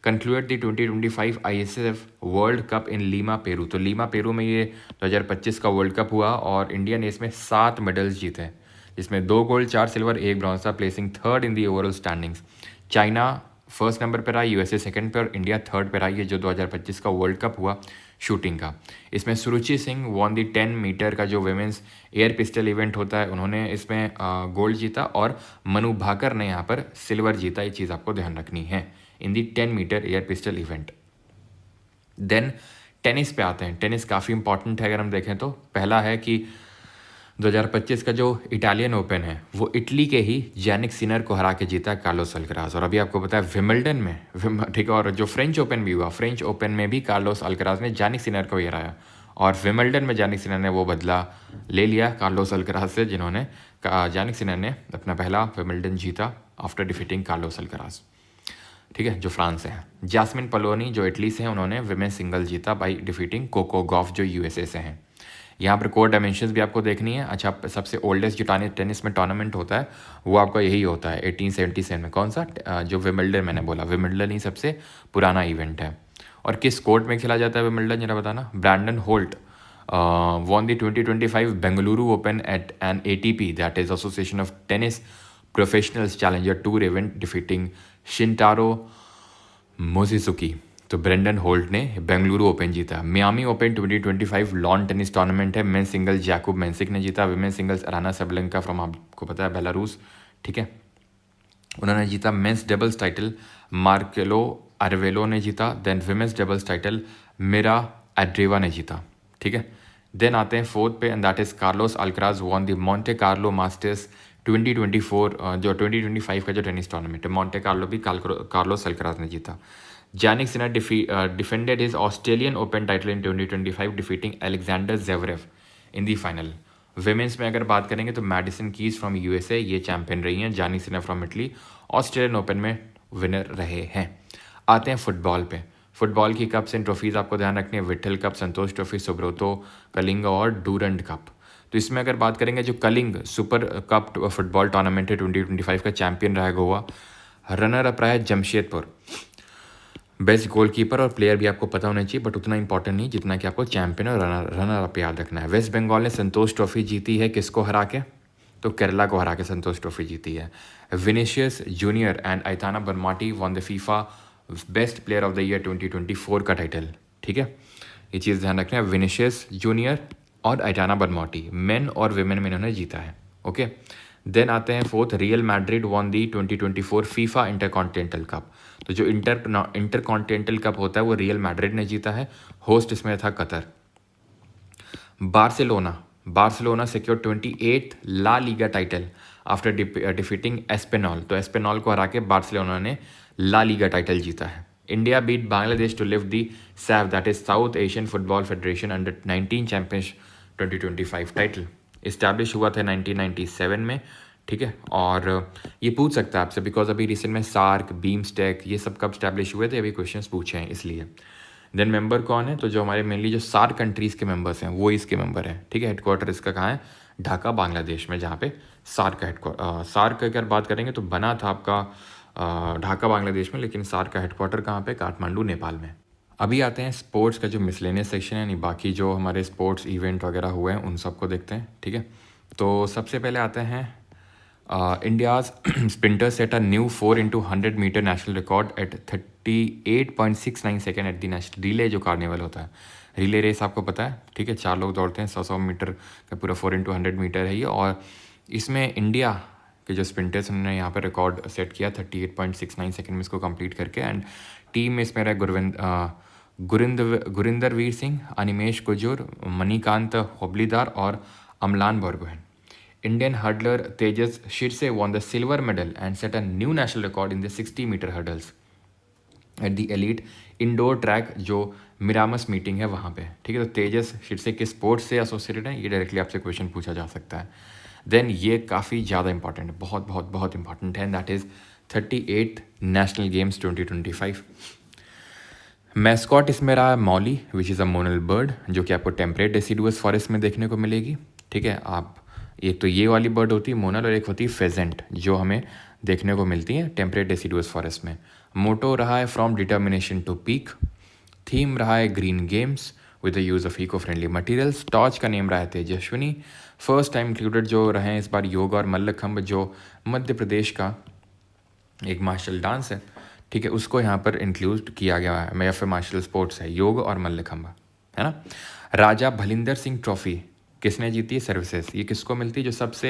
[SPEAKER 1] 2025 ISF world cup in Lima Peru. तो लीमा पेरू में ये 2025 का वर्ल्ड कप हुआ, और इंडिया ने इसमें 7 मेडल्स जीते हैं, जिसमें 2 गोल्ड, 4 सिल्वर, 1 ब्रॉन्ज था, placing third in the overall standings. China first number पर आई, USA सेकंड पर, और इंडिया थर्ड पर आई है, जो 2025 का वर्ल्ड कप हुआ शूटिंग का। इसमें सुरुचि सिंह वॉन दी 10 मीटर का जो विमेंस एयर पिस्टल इवेंट होता है, उन्होंने इसमें गोल्ड जीता, और मनु भाकर ने यहाँ पर सिल्वर जीता। ये चीज़ आपको ध्यान रखनी है in the 10 metre air pistol event. Then tennis पे आते हैं। टेनिस काफ़ी इंपॉर्टेंट है अगर हम देखें तो। पहला है कि 2025 का जो इटालियन ओपन है वो इटली के ही जैनिक सिनर को हरा के जीता कार्लोस अल्कराज। और अभी आपको पता है विमिल्टन में, ठीक है, और जो फ्रेंच ओपन भी हुआ, फ्रेंच ओपन में भी कार्लोस अल्कराज ने जैनिक सिनर को ही हराया, और विमिल्टन में जैनिक सिनर ने वो बदला ले लिया कार्लोस अल्कराज से, जिन्होंने जैनिक सिनर ने अपना पहला विमिल्टन जीता आफ्टर डिफीटिंग कार्लोस अल्कराज, ठीक है, जो फ्रांस से है। जैस्मिन पलोनी जो इटली से हैं, उन्होंने विमेन सिंगल जीता बाय डिफीटिंग कोको गॉफ जो USA से हैं। यहाँ पर कोर डायमेंशंस भी आपको देखनी है। अच्छा, सबसे ओल्डेस्ट जो टेनिस में टूर्नामेंट होता है वो आपका यही होता है 1877 में। कौन सा? जो विमिल्टन मैंने बोला, विमिल्टन ही सबसे पुराना इवेंट है। और किस कोर्ट में खेला जाता है विमिल्टन, जरा बताना। Brandon Holt won the 2025 Bengaluru Open at an ATP, that is Association of Tennis Professionals Challenger Tour event, defeating Shintaro Mochizuki। तो ब्रेंडन होल्ट ने बेंगलुरु ओपन जीता। Miami open 2025 lawn tennis tournament है। मेन सिंगल्स जैकूब मेंसिक ने जीता। Women singles Aryna Sabalenka from, आपको पता है, बेलारूस, ठीक है, उन्होंने जीता। Men's doubles title Marcelo Arevalo ने जीता। Then women's doubles title Mirra Andreeva ने जीता, ठीक है। देन आते हैं फोर्थ पे, and that is Carlos Alcaraz won the Monte Carlo masters 2024, जो 2025 का जो टेनिस टूर्नामेंट है, मॉन्टे कार्लो भी कार्लोस अल्कराज ने जीता। Jannik Sinner defended his Australian open title in 2025, defeating Alexander Zverev in the final. Women's में अगर बात करेंगे तो मैडिसन कीज फ्रॉम USA ये चैंपियन रही हैं। Jannik Sinner from Italy Australian open में विनर रहे हैं। आते हैं फुटबॉल पे। फुटबॉल की कप्स एंड ट्रॉफीज़ आपको ध्यान रखनी है। विठल कप, संतोष ट्रॉफी, सुब्रोतो, कलिंग और डूरंड कप। तो इसमें अगर बात करेंगे, जो Kalinga super cup football tournament है 2025 का, चैंपियन रहा गोवा। रनर अप रहा है जमशेदपुर। बेस्ट गोलकीपर और प्लेयर भी आपको पता होना चाहिए, बट उतना इंपॉर्टेंट नहीं जितना कि आपको चैंपियन और रनर अप याद रखना है। वेस्ट बंगाल ने संतोष ट्रॉफी जीती है, किसको हरा के? तो केरला को हरा के संतोष ट्रॉफी जीती है। Vinicius junior and Aitana Bonmati won the FIFA best player of the year 2024 का टाइटल, ठीक है, ये चीज़ ध्यान रखना है। विनीशियस जूनियर और आइटाना बनमाटी, मेन और विमेन में इन्होंने जीता है, ओके। देन आते हैं fourth, real Madrid won the 2024 FIFA intercontinental cup. तो जो इंटरकॉन्टिनेंटल कप होता है वो रियल मैड्रिड ने जीता है। होस्ट इसमें था Qatar. Barcelona secure 28th La Liga title after defeating Espanyol. तो एस्पेनॉल को हरा के बार्सिलोना ने ला लीगा टाइटल जीता है। India beat Bangladesh to lift the SAFF, that is South Asian football federation under 19 champions 2025 title. Establish हुआ था 1997 में, ठीक है। और ये पूछ सकता है आपसे बिकॉज अभी रिसेंट में सार्क, बीमस्टेक ये सब कब स्टैब्लिश हुए थे, अभी क्वेश्चंस पूछे हैं इसलिए। देन मेंबर कौन है, तो जो हमारे मेनली जो सार्क कंट्रीज़ के मेंबर्स हैं वो इसके मेंबर हैं, ठीक है। हेडक्वार्टर इसका कहाँ है, ढाका बांग्लादेश में, जहाँ पे सार्क का हेडक्वार्टर, सार्क अगर बात करेंगे तो बना था आपका ढाका बांग्लादेश में, लेकिन सार्क का हेडक्वार्टर कहाँ पे, काठमांडू नेपाल में। अभी आते हैं स्पोर्ट्स का जो मिसलेनियस सेक्शन है, नहीं बाकी जो हमारे स्पोर्ट्स इवेंट वगैरह हुए हैं उन सबको देखते हैं, ठीक है। तो सबसे पहले आते हैं India's sprinter set a new 4x100 metre national record at 38.69 second at the national relay, जो कार्निवल होता है। रिले रेस आपको पता है, ठीक है, 4 लोग दौड़ते हैं, 100 मीटर का पूरा 4x100 मीटर है ये। और इसमें इंडिया के जो स्प्रिंटर्स उन्होंने यहाँ पर रिकॉर्ड सेट किया 38.69 सेकेंड में इसको कंप्लीट करके। एंड टीम में इसमें रहा गुरिंदर वीर सिंह, अनिमेश कुजूर, मणिकांत होबलीदार और Amlan Borgohain. Indian hurdler Tejas Shirse won the silver medal and set a new national record in the 60-meter hurdles at the elite indoor track जो मिरामस मीटिंग है वहाँ पे, ठीक है। तो तेजस शिरसे के स्पोर्ट्स से एसोसिएटेड है, ये डायरेक्टली आपसे क्वेश्चन पूछा जा सकता है। देन ये काफ़ी ज़्यादा इंपॉर्टेंट है, बहुत बहुत बहुत इंपॉर्टेंट है, that is 38th national games 2025। Mascot इसमें रहा Mauli, which is a monal bird, जो कि आपको टेम्परेट डेसिडुअस फॉरेस्ट में देखने को मिलेगी, ठीक है। आप एक तो ये वाली बर्ड होती है मोनल, और एक होती है फेजेंट जो हमें देखने को मिलती है टेम्परेट डेसिडुअस फॉरेस्ट में। मोटो रहा है from determination to peak. Theme रहा है green games with the use of eco friendly materials. Torch का नेम रहा है तेजस्विनी। फर्स्ट टाइम इंक्लूडेड जो रहे हैं इस बार योग और मल्लखम्ब, जो मध्य प्रदेश का एक मार्शल डांस है, ठीक है, उसको यहाँ पर इंक्लूड किया गया है। या फिर मार्शल स्पोर्ट्स है, योग और मल्लखम्ब, है ना। राजा भलिंदर सिंह ट्रॉफी किसने जीती है, सर्विसेज। ये किसको मिलती है, जो सबसे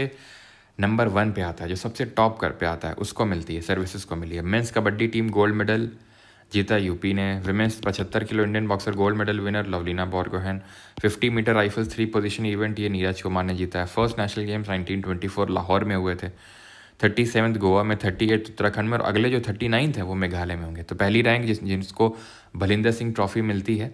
[SPEAKER 1] नंबर 1 पे आता है, जो सबसे टॉप कर पे आता है उसको मिलती है, सर्विसेज को मिली है। Men's kabaddi team gold medal जीता यूपी ने। Women's 75 kilo Indian boxer gold medal winner Lovlina Borgohain. 50 metre rifles 3 position event ये नीरज कुमार ने जीता है। फर्स्ट नेशनल गेम्स 1924 लाहौर में हुए थे। 37th गोवा में, 38th उत्तराखंड में, और अगले जो 39th है वो मेघालय में होंगे। तो पहली रैंक जिसको भलिंदर सिंह ट्रॉफी मिलती है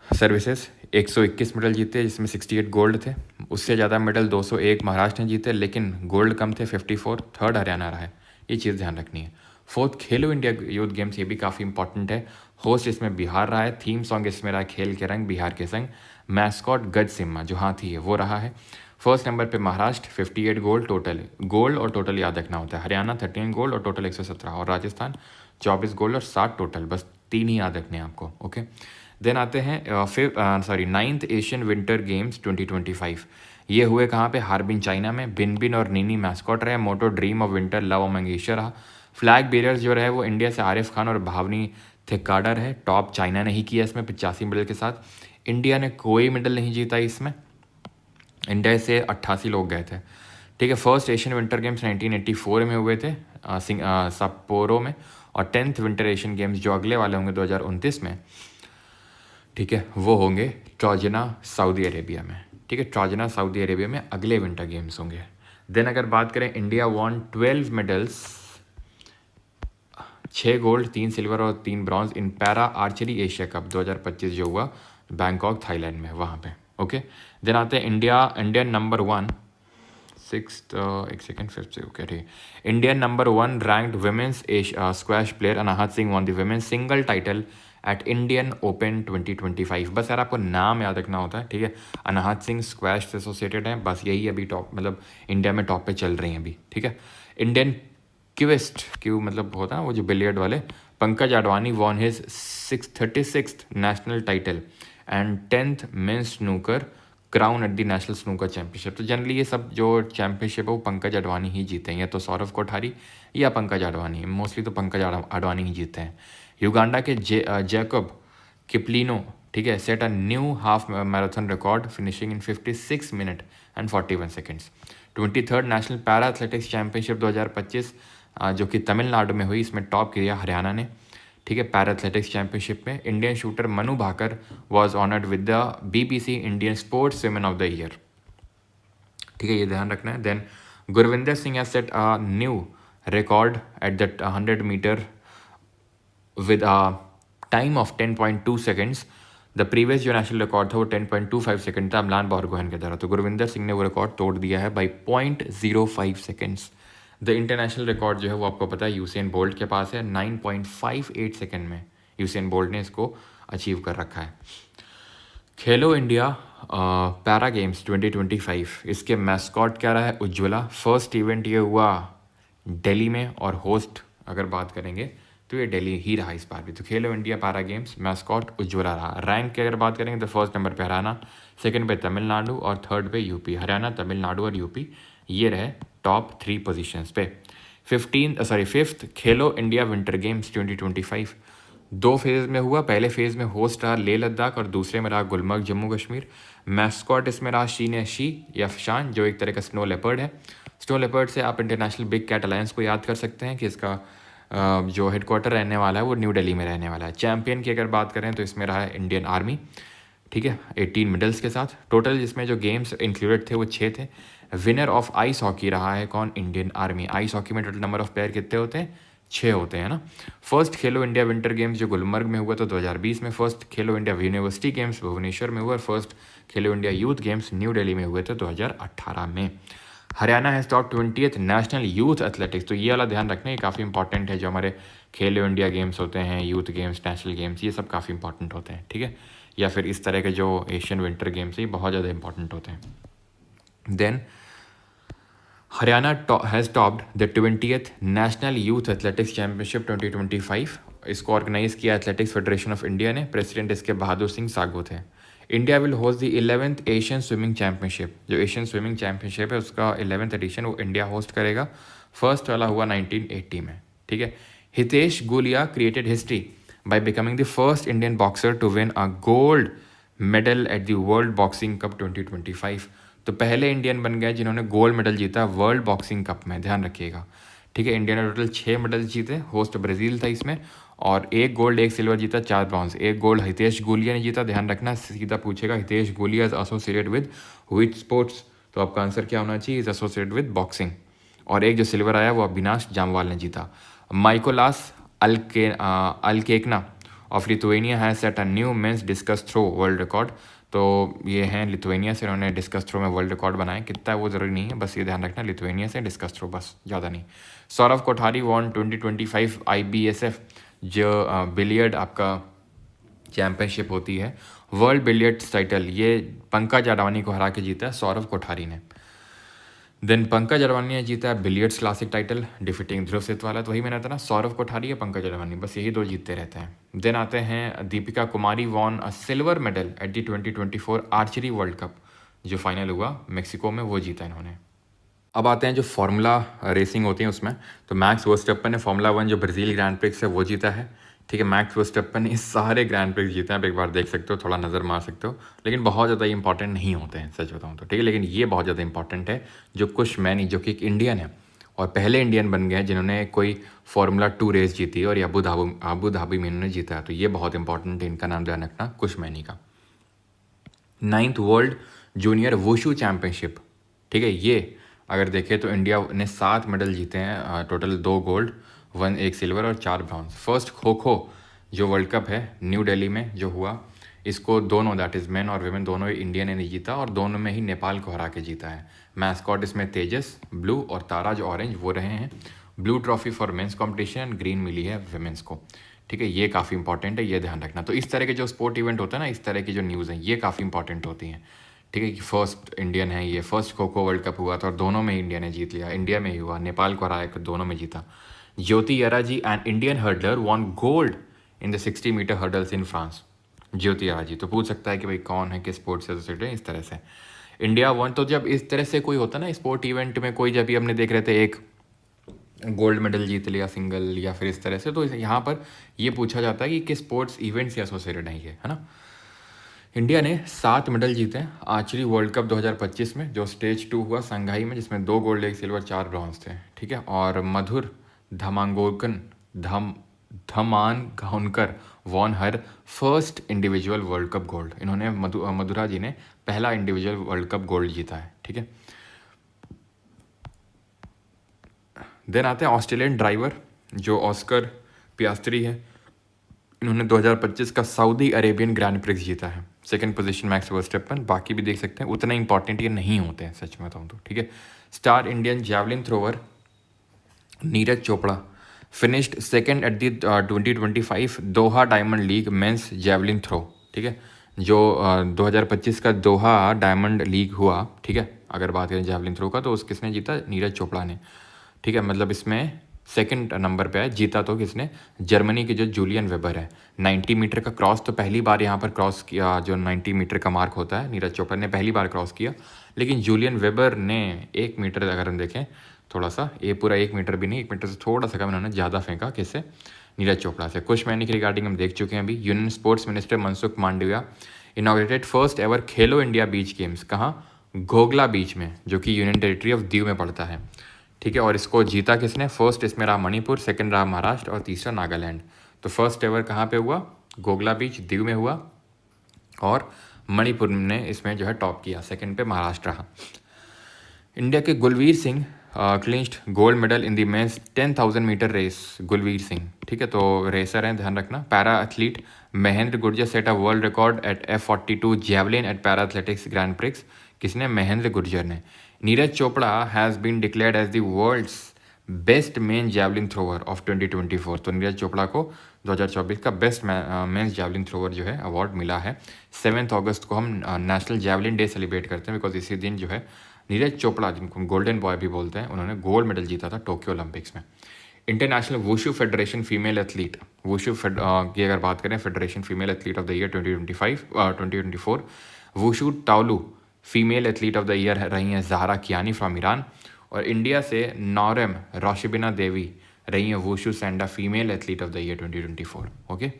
[SPEAKER 1] सर्विसेज, 121 मेडल जीते जिसमें 68 गोल्ड थे। उससे ज़्यादा मेडल 201 महाराष्ट्र ने जीते, लेकिन गोल्ड कम थे 54। थर्ड हरियाणा रहा है, ये चीज़ ध्यान रखनी है। फोर्थ खेलो इंडिया यूथ गेम्स, ये भी काफ़ी इंपॉर्टेंट है। होस्ट इसमें बिहार रहा है। थीम सॉन्ग इसमें रहा खेल के रंग बिहार के संग। मैस्कॉट गज सिम्हा जो हाथी है वो रहा है। फर्स्ट नंबर पे महाराष्ट्र 58 गोल्ड टोटल, गोल्ड और टोटल याद रखना होता है। हरियाणा 13 गोल्ड और टोटल 117, और राजस्थान 24 गोल्ड और 60 टोटल, बस 3 ही याद रखने हैं आपको, ओके। देन आते हैं 9th एशियन विंटर गेम्स 2025। ये हुए कहाँ पे, हार्बिन चाइना में। बिन और नीनी मैस्कॉट रहे। मोटो dream of winter love Mangeshkar रहा। फ्लैग बेरर्स जो रहे वो इंडिया से आरिफ खान और भावनी थिक्काडर है। टॉप चाइना ने ही किया इसमें 85 मेडल के साथ। इंडिया ने कोई मेडल नहीं जीता इसमें, इंडिया से 88 लोग गए थे, ठीक है। फर्स्ट एशियन विंटर गेम्स 1984 में हुए थे सप्पोरो में। और 10th विंटर एशियन गेम्स जो अगले वाले होंगे 2029 में, ठीक है, वो होंगे ट्राजना सऊदी अरेबिया में, ठीक है। ट्राजना सऊदी अरेबिया में अगले विंटर गेम्स होंगे। देन अगर बात करें, India won 12 medals, 6 gold, 3 silver और 3 bronze in para archery Asia cup 2025 जो हुआ बैंकॉक थाईलैंड में, वहाँ पे, ओके। देन आते हैं इंडियन नंबर 1 सिक्स, एक सेकेंड, 5th से, ओके, ठीक। Indian number 1 ranked women's squash player Anahat Singh won the women's single title at Indian open 2025। बस यार आपको नाम याद रखना होता है, ठीक है। अनाहत सिंह स्क्वैश से एसोसिएटेड है, बस यही अभी टॉप, मतलब इंडिया में टॉप पे चल रही हैं अभी, ठीक है। इंडियन क्यू मतलब होता है वो जो बिलियर्ड वाले, Pankaj Advani won his 36th national title and 10th men's snooker crown at the national snooker championship. तो जनरली ये सब जो चैंपियनशिप है वो पंकज अडवाणी ही जीते हैं, या तो सौरव कोठारी या पंकज अडवाणी, मोस्टली तो पंकज अडवाणी ही जीते हैं। युगांडा के जैकब किपलिनो, ठीक है, set a new half marathon record finishing in 56 minute and 41 seconds. 23rd national para athletics championship 2025 जो कि तमिलनाडु में हुई, इसमें टॉप किया हरियाणा ने, ठीक है। पैरा एथलेटिक्स चैंपियनशिप में Indian shooter Manu Bhaker was honoured with the BBC Indian sports woman of the year, ठीक है, ये ध्यान रखना है। Then Gurvinder Singh has set a new record at the 100 metre with a time of 10.2 seconds. The previous जो नेशनल रिकॉर्ड था वो 10.25 सेकंड था अमलान बोरगोहेन के द्वारा, तो गुरविंदर सिंह ने वो रिकॉर्ड तोड़ दिया है by 0.05 seconds. The international record जो है वो आपको पता है यूसेन बोल्ट के पास है, 9.58 सेकेंड में यूसेन बोल्ट ने इसको अचीव कर रखा है। खेलो इंडिया पैरा गेम्स 2025, इसके मैस्कॉट क्या रहा है? उज्ज्वला। फर्स्ट इवेंट ये हुआ दिल्ली में और होस्ट अगर बात करेंगे तो ये दिल्ली ही रहा इस बार भी। तो खेलो India para games mascot Ujjwala रहा। रैंक की अगर बात करेंगे तो फर्स्ट नंबर पे हरियाणा, सेकंड पे तमिलनाडु और थर्ड पे यूपी। हरियाणा, तमिलनाडु और यूपी ये रहे टॉप 3 पोजीशंस पे। फिफ्थ खेलो इंडिया विंटर गेम्स 2025 दो फेज़ में हुआ। पहले फेज़ में होस्ट रहा लेह लद्दाख और दूसरे में रहा गुलमर्ग जम्मू कश्मीर। मैस्कॉट इसमें रहा शी या शान, जो एक तरह का स्नो लेपर्ड है। स्नो लेपर्ड से आप इंटरनेशनल बिग कैट अलायंस को याद कर सकते हैं कि इसका जो हेडक्वार्टर रहने वाला है वो न्यू दिल्ली में रहने वाला है। चैम्पियन की अगर बात करें तो इसमें रहा है इंडियन आर्मी, ठीक है, 18 मेडल्स के साथ टोटल, जिसमें जो गेम्स इंक्लूडेड थे वो 6 थे। विनर ऑफ आइस हॉकी रहा है कौन? Indian army. आइस हॉकी में टोटल नंबर ऑफ प्लेयर कितने होते हैं? 6 होते हैं ना। फर्स्ट खेलो इंडिया विंटर गेम्स जो गुलमर्ग में हुआ था 2020 में, फर्स्ट खेलो इंडिया यूनिवर्सिटी गेम्स भुवनेश्वर में हुआ और फर्स्ट खेलो India youth games new Delhi में हुए थे 2018 में। Haryana has top 20th national youth athletics, तो ये वाला ध्यान रखना, ये काफ़ी इंपॉर्टेंट है। जो हमारे खेलो इंडिया गेम्स होते हैं, यूथ गेम्स, नेशनल गेम्स, ये सब काफ़ी इंपॉर्टेंट होते हैं, ठीक है। या फिर इस तरह के जो एशियन विंटर गेम्स ये बहुत ज़्यादा इंपॉर्टेंट होते हैं। Then Haryana has topped the 20th national youth athletics championship 2025। इसको ऑर्गेनाइज किया एथलेटिक्स फेडरेशन ऑफ इंडिया ने। प्रेसिडेंट इसके बहादुर सिंह सागो थे। India will host the 11th Asian swimming championship, जो एशियन स्विमिंग चैम्पियनशिप है उसका 11th एडिशन वो इंडिया होस्ट करेगा। फर्स्ट वाला हुआ 1980 में, ठीक है। Hitesh Gulia created history by becoming the first Indian boxer to win a gold medal at the World Boxing Cup 2025। तो पहले इंडियन बन गए जिन्होंने गोल्ड मेडल जीता वर्ल्ड बॉक्सिंग कप में, ध्यान रखिएगा, ठीक है। इंडिया ने टोटल 6 मेडल जीते, होस्ट ब्राज़ील था इसमें, और 1 गोल्ड 1 सिल्वर जीता, 4 ब्रॉन्ज। 1 गोल्ड हितेश गुलिया ने जीता, ध्यान रखना, सीधा पूछेगा Hitesh Gulia is associated with which sports, तो आपका आंसर क्या होना चाहिए? Is associated with boxing. और एक जो सिल्वर आया वो अविनाश जामवाल ने जीता। Mykolas Alekna of Lithuania has set a new men's discus throw world record. तो ये हैं लिथुएनिया से, इन्होंने डिस्कस थ्रो में वर्ल्ड रिकॉर्ड बनाया। कितना है वो ज़रूरी नहीं है, बस ये ध्यान रखना लिथुएनिया से डिस्कस थ्रो, बस, ज़्यादा नहीं। सौरव कोठारी वॉन 2025 IBSF जो बिलियर्ड आपका चैम्पियनशिप होती है, वर्ल्ड बिलियर्ड्स टाइटल, ये पंकज अडवाणी को हरा के जीता है सौरव कोठारी ने। देन पंकज अडवाणी ने जीता है बिलियर्ड्स क्लासिक टाइटल डिफीटिंग ध्रुव सेतवाला, तो वही मैंने था ना, सौरव कोठारी या पंकज अडवाणी, बस यही 2 जीतते रहते हैं। देन आते हैं Deepika Kumari won a silver medal at the 2024 archery world cup, जो फाइनल हुआ मेक्सिको में, वो जीता इन्होंने। अब आते हैं जो फार्मूला रेसिंग होती है उसमें, तो मैक्स वर्स्टप्पन ने फार्मूला 1 जो ब्राज़ील ग्रैंड प्रिक्स है वो जीता है, ठीक है। मैक्स वर्स्टप्पन ने सारे ग्रैंड प्रिक्स जीते हैं, आप एक बार देख सकते हो, थोड़ा नज़र मार सकते हो, लेकिन बहुत ज़्यादा इंपॉर्टेंट नहीं होते हैं सच बताऊँ तो, ठीक है। लेकिन ये बहुत ज़्यादा इंपॉर्टेंट है, जो कुछ मैनी जो कि एक इंडियन है और पहले इंडियन बन गए हैं जिन्होंने कोई फार्मूला 2 रेस जीती और ये अबू धाबी में इन्होंने जीता है, तो ये बहुत इंपॉर्टेंट है, इनका नाम ध्यान रखना, कुछ मैनी का। 9th world junior wushu championship, ठीक है। ये अगर देखें तो इंडिया ने 7 मेडल जीते हैं, टोटल 2 गोल्ड, 1 सिल्वर और 4 ब्रॉन्ज। फर्स्ट खो खो जो वर्ल्ड कप है न्यू दिल्ली में जो हुआ, इसको दोनों, दैट इज़ मेन और विमेन दोनों ही इंडिया ने नहीं जीता, और दोनों में ही नेपाल को हरा के जीता है। मैस्कॉट इसमें तेजस ब्लू और तारा जो ऑरेंज वो रहे हैं। Blue trophy for men's competition, green मिली है विमेंस को, ठीक है। ये काफ़ी इंपॉर्टेंट है, ये ध्यान रखना। तो इस तरह के जो स्पोर्ट इवेंट होता है ना, इस तरह की जो न्यूज़ हैं ये काफ़ी इंपॉर्टेंट होती हैं, ठीक है। कि फर्स्ट इंडियन है ये, first kho kho world cup हुआ था और दोनों में इंडिया ने जीत लिया, इंडिया में ही हुआ, नेपाल को हराया, दोनों में जीता। Jyothi Yarraji and Indian hurdler won gold in the 60 metre hurdles in France. Jyothi Yarraji, तो पूछ सकता है कि भाई कौन है, किस स्पोर्ट्स से एसोसिएटेड है, इस तरह से इंडिया वन। तो जब इस तरह से कोई होता है ना स्पोर्ट इवेंट में, कोई जब भी हमने देख रहे थे एक गोल्ड मेडल जीत लिया सिंगल या फिर इस तरह से, तो यहाँ पर ये पूछा जाता है कि किस स्पोर्ट्स इवेंट से एसोसिएटेड है ये, है ना। इंडिया ने 7 मेडल जीते हैं आर्चरी वर्ल्ड कप 2025 में, जो स्टेज 2 हुआ संघाई में, जिसमें 2 गोल्ड 1 सिल्वर 4 ब्रॉन्ज थे, ठीक है। और Madhur Dhamangaonkar won her first individual world cup gold. इन्होंने मधुरा जी ने पहला इंडिविजुअल वर्ल्ड कप गोल्ड जीता है, ठीक है। देन आते हैं ऑस्ट्रेलियन ड्राइवर जो ऑस्कर पियास्त्री है। इन्होंने 2025 का सऊदी अरेबियन ग्रैंड प्रिक्स जीता है, सेकंड पोजीशन मैक्स वर्स्टेपन। बाकी भी देख सकते हैं, उतना इंपॉर्टेंट ये नहीं होते हैं सच में बताऊँ तो, ठीक है। Star Indian javelin thrower Neeraj Chopra finished second at the 2025 Doha diamond league men's javelin throw, ठीक है। जो 2025 का दोहा डायमंड लीग हुआ, ठीक है, अगर बात करें जैवलिन थ्रो का, तो उस किसने जीता? नीरज चोपड़ा ने, ठीक है। मतलब इसमें सेकंड नंबर पे है, जीता तो किसने? जर्मनी के जो जूलियन वेबर है। 90 मीटर का क्रॉस तो पहली बार यहाँ पर क्रॉस किया, जो 90 मीटर का मार्क होता है नीरज चोपड़ा ने पहली बार क्रॉस किया, लेकिन जूलियन वेबर ने 1 मीटर, अगर हम देखें थोड़ा सा, ये पूरा 1 मीटर भी नहीं, 1 मीटर से थोड़ा सा कम इन्होंने ज़्यादा फेंका, किससे? नीरज चोपड़ा से। कुछ मैनी की रिगार्डिंग हम देख चुके हैं अभी। Union sports minister Mansukh Mandaviya inaugurated first ever खेलो इंडिया बीच गेम्स, कहाँ? घोगला बीच में, जो कि यूनियन टेरिटरी ऑफ दीव में पड़ता है, ठीक है। और इसको जीता किसने? फर्स्ट इसमें रहा मणिपुर, सेकंड रहा महाराष्ट्र और तीसरा नागालैंड। तो फर्स्ट एवर कहाँ पे हुआ? घोगला बीच दीव में हुआ, और मणिपुर ने इसमें जो है टॉप किया, सेकंड पे महाराष्ट्र रहा। इंडिया के Gulveer Singh clinched gold medal in the men's 10,000 metre race. Gulveer Singh, ठीक है, तो रेसर हैं, ध्यान रखना। Para athlete Mahendra Gurjar set a world record at F42 javelin at para athletics grand prix. किसने? महेंद्र गुर्जर ने। Neeraj Chopra has been declared as the world's best men javelin thrower of 2024। तो नीरज चोपड़ा को 2024 का बेस्ट मेन्स जैवलिन थ्रोवर जो है अवार्ड मिला है। 7 अगस्त को हम नेशनल जैवलिन डे सेलिब्रेट करते हैं, बिकॉज इसी दिन जो है नीरज चोपड़ा, जिनको हम गोल्डन बॉय भी बोलते हैं, उन्होंने गोल्ड मेडल जीता था टोक्यो ओलंपिक्स में। International wushu federation female athlete, wushu की अगर बात करें, federation female athlete of the year 2024, wushu taolu female athlete of the year रही हैं ज़हरा कियानी फ्रॉम ईरान। और इंडिया से नौरेम रोशिबिना देवी रही हैं wushu sanda female athlete of the year 2024। Okay,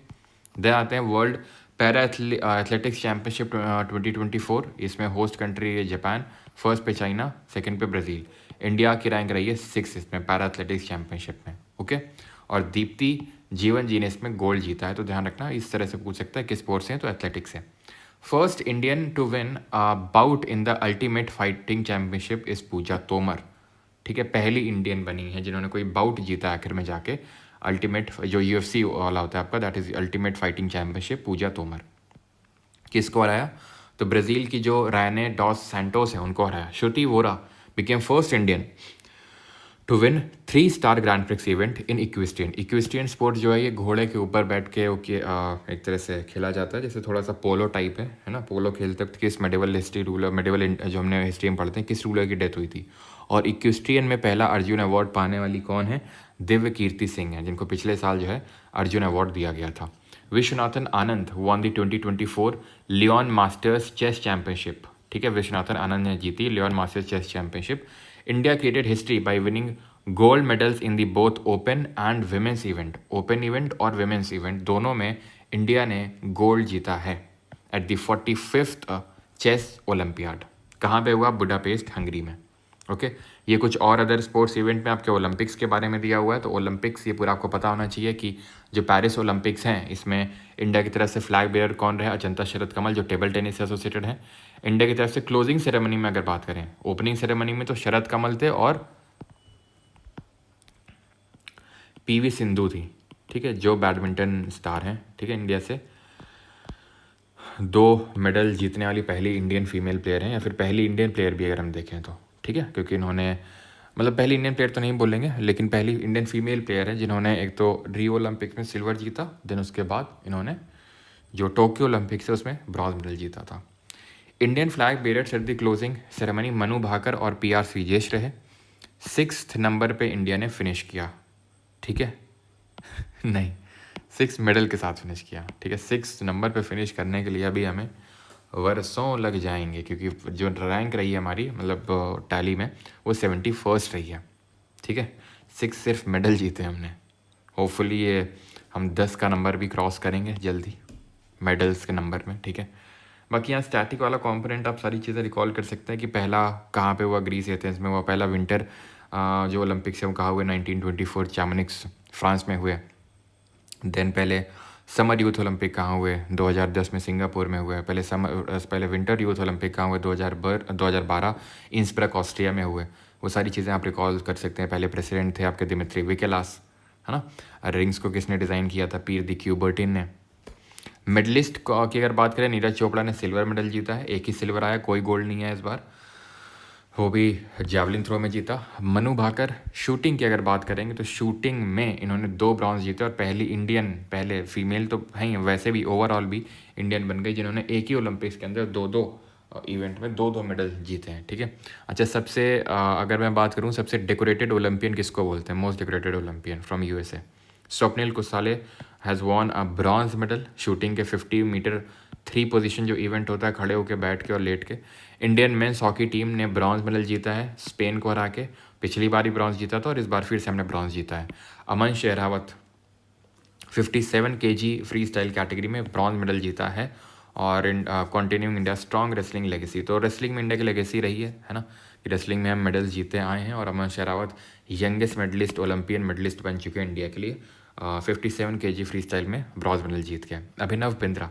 [SPEAKER 1] then आते हैं वर्ल्ड पैरा एथलेटिक्स चैम्पियनशिप 2024। इसमें होस्ट कंट्री है जापान, फर्स्ट पे चाइना, सेकंड पे ब्राज़ील। इंडिया की रैंक रही है 6 इसमें पैरा एथलेटिक्स चैम्पियनशिप में, ओके। और दीप्ति जीवन जी ने इसमें गोल्ड जीता है। तो ध्यान रखना, इस तरह से पूछ सकता है किस स्पोर्ट्स से हैं, तो एथलेटिक्स है। First Indian to win bout in the ultimate fighting championship is Puja Tomar, ठीक है। पहली इंडियन बनी है जिन्होंने कोई बाउट जीता आखिर में जाके, अल्टीमेट जो UFC वाला होता है आपका, that is ultimate fighting championship, Puja Tomar. किसको हराया? तो ब्राज़ील की जो रायने डॉस सैंटोस है उनको हराया। Shruti Vora became first Indian to win 3 star grand prix event in equestrian. Equestrian sport जो है ये घोड़े के ऊपर बैठ के एक तरह से खेला जाता है, जैसे थोड़ा सा पोलो टाइप है ना। पोलो खेलते वक्त किस मेडिवल हिस्ट्री रूलर, मेडिवल जो हमने हिस्ट्री में पढ़ते हैं, किस रूलर की डेथ हुई थी। और इक्विस्ट्रियन में पहला अर्जुन अवार्ड पाने वाली कौन है? दिव्य कीर्ति सिंह है, जिनको पिछले साल जो है अर्जुन अवार्ड दिया गया था। Viswanathan Anand won the 2024 Leon masters chess championship, ठीक है। विश्वनाथन आनंद ने जीती Leon masters chess championship. India created history by winning gold medals in the both open and women's event. Open event और विमेंस इवेंट दोनों में इंडिया ने गोल्ड जीता है at the 45th chess olympiad. कहाँ पे हुआ? बुडापेस्ट, हंगरी में, ओके। ये कुछ और अदर स्पोर्ट्स इवेंट में आपके ओलंपिक्स के बारे में दिया हुआ है। तो ओलंपिक्स ये पूरा आपको पता होना चाहिए कि जो पेरिस ओलंपिक्स हैं, इसमें इंडिया की तरफ से फ्लैग बेयर कौन रहे? अजंता शरद कमल, जो टेबल टेनिस से एसोसिएटेड है। इंडिया की तरफ से क्लोजिंग सेरेमनी में अगर बात करें, ओपनिंग सेरेमनी में तो शरद कमल थे और PV सिंधु थी, ठीक है, जो बैडमिंटन स्टार हैं, ठीक है। इंडिया से 2 मेडल जीतने वाली पहली इंडियन फीमेल प्लेयर हैं, या फिर पहली इंडियन प्लेयर भी अगर हम देखें तो, ठीक है, क्योंकि इन्होंने, मतलब पहली इंडियन प्लेयर तो नहीं बोलेंगे, लेकिन पहली इंडियन फीमेल प्लेयर है जिन्होंने एक तो रियो ओलंपिक में सिल्वर जीता, देन उसके बाद इन्होंने जो टोक्यो ओलंपिक्स है उसमें ब्रॉन्ज मेडल जीता था। Indian flag bearers at the closing ceremony Manu Bhaker और PR श्रीजेश रहे। 6th नंबर पे इंडिया ने फिनिश किया, ठीक है नहीं, 6 मेडल के साथ फिनिश किया, ठीक है। 6 नंबर पे फिनिश करने के लिए अभी हमें वर्षों लग जाएंगे, क्योंकि जो रैंक रही है हमारी, मतलब टैली में, वो 71st रही है, ठीक है। 6 सिर्फ मेडल जीते हमने। होपफुली ये हम 10 का नंबर भी क्रॉस करेंगे जल्दी मेडल्स के नंबर में, ठीक है। बाकी यहाँ स्टैटिक वाला कंपोनेंट आप सारी चीज़ें रिकॉल कर सकते हैं कि पहला कहाँ पे हुआ, ग्रीस एथेंस में हुआ। पहला विंटर जो ओलंपिक्स है वो कहाँ हुए? 1924 चैमनिक्स फ्रांस में हुए। देन पहले समर यूथ ओलंपिक कहाँ हुए? 2010 में सिंगापुर में हुए। पहले विंटर यूथ ओलंपिक कहाँ हुए? 2012 इंस्ब्रक ऑस्ट्रिया में हुए। वो सारी चीज़ें आप रिकॉल कर सकते हैं। पहले प्रेसिडेंट थे आपके दिमित्री विकेलास, है ना। रिंग्स को किसने डिज़ाइन किया था? पीर दी क्यूबर्टिन ने। मेडलिस्ट की अगर बात करें, नीरज चोपड़ा ने सिल्वर मेडल जीता है, एक ही सिल्वर आया, कोई गोल्ड नहीं है इस बार, वो भी जैवलिन थ्रो में जीता। मनु भाकर। शूटिंग की अगर बात करेंगे तो शूटिंग में इन्होंने 2 ब्रॉन्ज जीते और पहली इंडियन, पहले फीमेल तो हैं ही, वैसे भी ओवरऑल भी इंडियन बन गई जिन्होंने एक ही ओलंपिक्स के अंदर 2-2 इवेंट में 2-2 मेडल जीते हैं, ठीक है। अच्छा, सबसे अगर मैं बात करूँ सबसे डेकोरेटेड ओलंपियन किसको बोलते हैं? Most decorated Olympian from USA, Swapnil Kusale has won a bronze medal shooting के 50 मीटर 3 पोजीशन जो इवेंट होता है, खड़े होकर, बैठ के और लेट के। इंडियन मेंस हॉकी टीम ने ब्रॉन्ज मेडल जीता है स्पेन को हरा के। पिछली बार ही ब्रॉन्ज जीता था और इस बार फिर से हमने ब्रॉन्ज जीता है। Aman Sehrawat 57 KG freestyle category में ब्रॉन्ज मेडल जीता है। और continuing India strong wrestling legacy, तो रेसलिंग में इंडिया की लेगेसी रही है ना, कि रेसलिंग में हम मेडल्स जीते आए हैं। और Aman Sehrawat youngest medallist, Olympian medallist बन चुके हैं इंडिया के लिए। 57 केजी फ्री स्टाइल में ब्रॉन्ज मेडल जीत के। Abhinav Bindra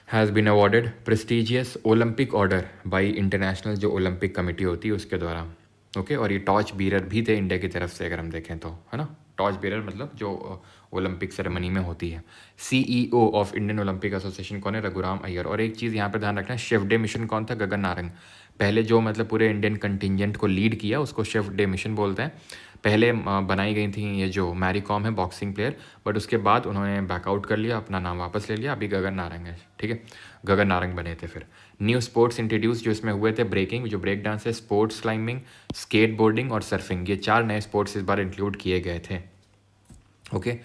[SPEAKER 1] has been awarded prestigious Olympic order by international जो ओलंपिक कमेटी होती है उसके द्वारा, ओके। और ये टॉर्च बीरर भी थे इंडिया की तरफ से अगर हम देखें तो, है ना। टॉर्च बीरर मतलब जो ओलंपिक सेरेमनी में होती है। CEO of Indian Olympic association कौन है? रघुराम अय्यर। और एक चीज़ यहाँ पे ध्यान रखना है, शेफ डे मिशन कौन था? गगन नारंग। पहले जो मतलब पूरे इंडियन कंटिजेंट को लीड किया उसको शेफ डे मिशन बोलते हैं। पहले बनाई गई थी ये जो मैरी कॉम है बॉक्सिंग प्लेयर, बट उसके बाद उन्होंने बैकआउट कर लिया, अपना नाम वापस ले लिया, अभी गगन नारंग है, ठीक है। गगन नारंग बने थे। फिर न्यू स्पोर्ट्स इंट्रोड्यूस जो इसमें हुए थे, ब्रेकिंग जो ब्रेक डांस है, स्पोर्ट्स क्लाइंबिंग, स्केट बोर्डिंग और सर्फिंग, ये 4 नए स्पोर्ट्स इस बार इंक्लूड किए गए थे, ओके।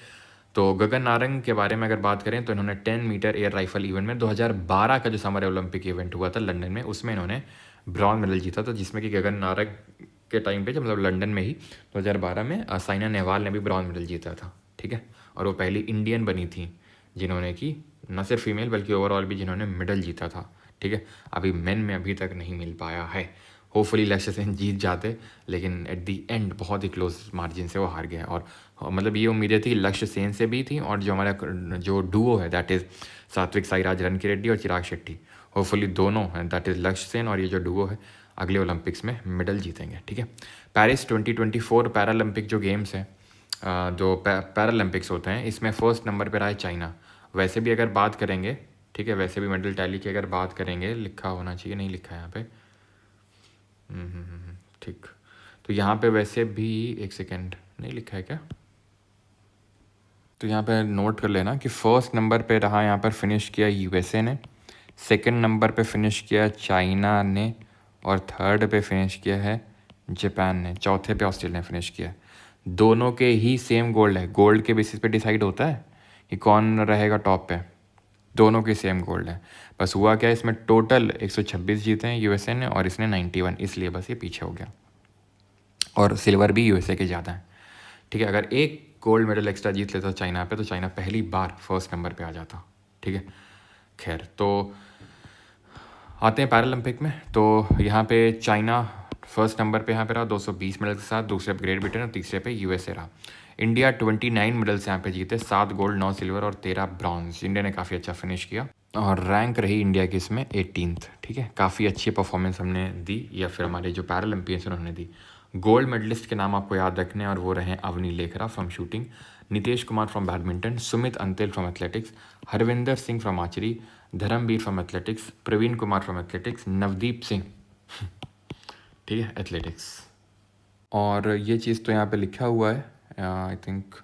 [SPEAKER 1] तो गगन नारंग के बारे में अगर बात करें तो इन्होंने 10 मीटर एयर राइफल इवेंट में 2012 का जो समर ओलंपिक इवेंट हुआ था लंदन में, उसमें इन्होंने ब्रॉन्ज मेडल जीता था, जिसमें कि गगन नारंग के टाइम पे, जब मतलब लंदन में ही 2012 में साइना नेहवाल ने भी ब्रॉन्ज मेडल जीता था, ठीक है। और वो पहली इंडियन बनी थी जिन्होंने कि न सिर्फ फीमेल बल्कि ओवरऑल भी जिन्होंने मेडल जीता था, ठीक है। अभी मेन में अभी तक नहीं मिल पाया है। होपफुली लक्ष्य सेन जीत जाते, लेकिन एट दी एंड बहुत ही क्लोज मार्जिन से वो हार गए। और मतलब ये उम्मीदें थी लक्ष्य सेन से भी थी, और जो हमारा जो डुओ है दैट इज़ सात्विक साईराज रनकी रेड्डी और चिराग शेट्टी, होपफुली दोनों हैं दैट इज़ लक्ष्य सेन और ये जो डुओ है अगले ओलंपिक्स में मेडल जीतेंगे, ठीक है। पेरिस 2024 पैरालंपिक जो गेम्स हैं, जो पैरालंपिक्स होते हैं, इसमें फर्स्ट नंबर पर रहा है चाइना। वैसे भी अगर बात करेंगे, ठीक है, वैसे भी मेडल टैली की अगर बात करेंगे, लिखा होना चाहिए, नहीं लिखा है यहाँ पे, ठीक। तो यहाँ पे वैसे भी, एक सेकेंड, नहीं लिखा है क्या? तो यहाँ पे नोट कर लेना कि फर्स्ट नंबर पे रहा, यहाँ पर फिनिश किया यूएसए ने, सेकंड नंबर पे फिनिश किया चाइना ने, और थर्ड पे फिनिश किया है जापान ने, चौथे पे ऑस्ट्रेलिया ने फिनिश किया। दोनों के ही सेम गोल्ड है, गोल्ड के बेसिस पे डिसाइड होता है कि कौन रहेगा टॉप पे, दोनों के सेम गोल्ड है। बस हुआ क्या, इसमें टोटल 126 जीते हैं यूएसए ने और इसने 91, इसलिए बस ये पीछे हो गया। और सिल्वर भी यूएसए के ज़्यादा है, ठीक है। अगर एक गोल्ड मेडल एक्स्ट्रा जीत लेता चाइना पे तो चाइना पहली बार फर्स्ट नंबर पे आ जाता, ठीक है। खैर, तो आते हैं पैरालंपिक में। तो यहाँ पे चाइना फर्स्ट नंबर पे यहाँ पे रहा 220 मेडल के साथ, दूसरे पे ग्रेट ब्रिटेन और तीसरे पे यूएसए रहा। इंडिया 29 मेडल्स यहाँ पे जीते, 7 गोल्ड 9 सिल्वर और 13 ब्रॉन्ज। इंडिया ने काफ़ी अच्छा फिनिश किया और रैंक रही इंडिया की इसमें 18th, ठीक है। काफ़ी अच्छी परफॉर्मेंस हमने दी, या फिर हमारे जो पैरालंपियंस उन्होंने दी। गोल्ड मेडलिस्ट के नाम आपको याद रखने, और वो रहे Avani Lekhara from shooting, Nitesh Kumar from badminton, Sumit Antil from athletics, Harvinder Singh from archery, Dharambir from athletics, Praveen Kumar from athletics, Navdeep Singh, ठीक है, एथलेटिक्स। और ये चीज़ तो यहाँ पे लिखा हुआ है, आई थिंक,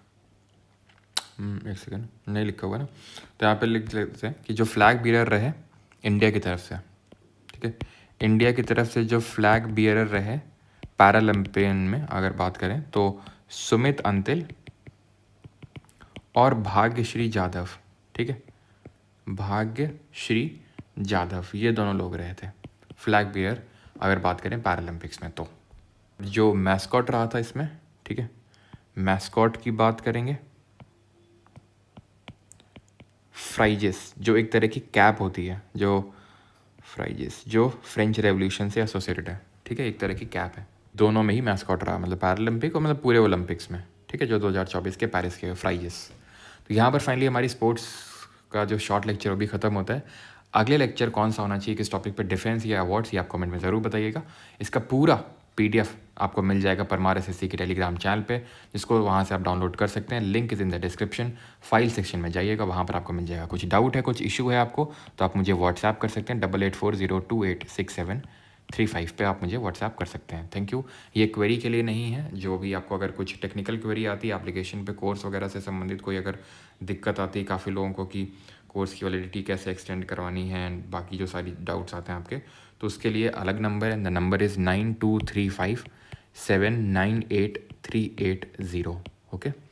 [SPEAKER 1] एक सेकेंड, नहीं लिखा हुआ ना, तो यहाँ पे लिख लेते हैं कि जो फ्लैग बियरर रहे इंडिया की तरफ से, ठीक है, इंडिया की तरफ से जो फ्लैग बियरर रहे पैरालंपियन में अगर बात करें तो सुमित अंतिल और भाग्यश्री जाधव, ठीक है, भाग्यश्री जाधव, ये दोनों लोग रहे थे फ्लैग बियर अगर बात करें पैरालंपिक्स में। तो जो मैस्कॉट रहा था इसमें, ठीक है, मैस्कॉट की बात करेंगे, फ्राइजेस जो एक तरह की कैप होती है, जो फ्राइजेस जो फ्रेंच रेवोल्यूशन से एसोसिएटेड है, ठीक है, एक तरह की कैप है। दोनों में ही मैस्कॉट रहा, मतलब पैरालंपिक और मतलब पूरे ओलंपिक्स में, ठीक है, जो 2024 के पेरिस के फ्राइजेस। तो यहाँ पर फाइनली हमारी स्पोर्ट्स का जो शॉर्ट लेक्चर वो भी ख़त्म होता है। अगले लेक्चर कौन सा होना चाहिए, किस टॉपिक पर, डिफेंस या अवार्ड्स, ये आप कमेंट में ज़रूर बताइएगा। इसका पूरा PDF आपको मिल जाएगा परमार SSC के टेलीग्राम चैनल पे, जिसको वहाँ से आप डाउनलोड कर सकते हैं। Link is in the description. File section में जाइएगा, वहाँ पर आपको मिल जाएगा। कुछ डाउट है, कुछ इशू है आपको, तो आप मुझे व्हाट्सएप कर सकते हैं 8840286735 पे आप मुझे व्हाट्सएप कर सकते हैं। Thank you. ये क्वेरी के लिए नहीं है, जो भी आपको अगर कुछ टेक्निकल क्वेरी आती है एप्लीकेशन पे, कोर्स वगैरह से संबंधित कोई अगर दिक्कत आती है काफ़ी लोगों को कि कोर्स की वैलिडिटी कैसे एक्सटेंड करवानी है एंड बाकी जो सारी डाउट्स आते हैं आपके, तो उसके लिए अलग नंबर है। The number is 9235798380। ओके।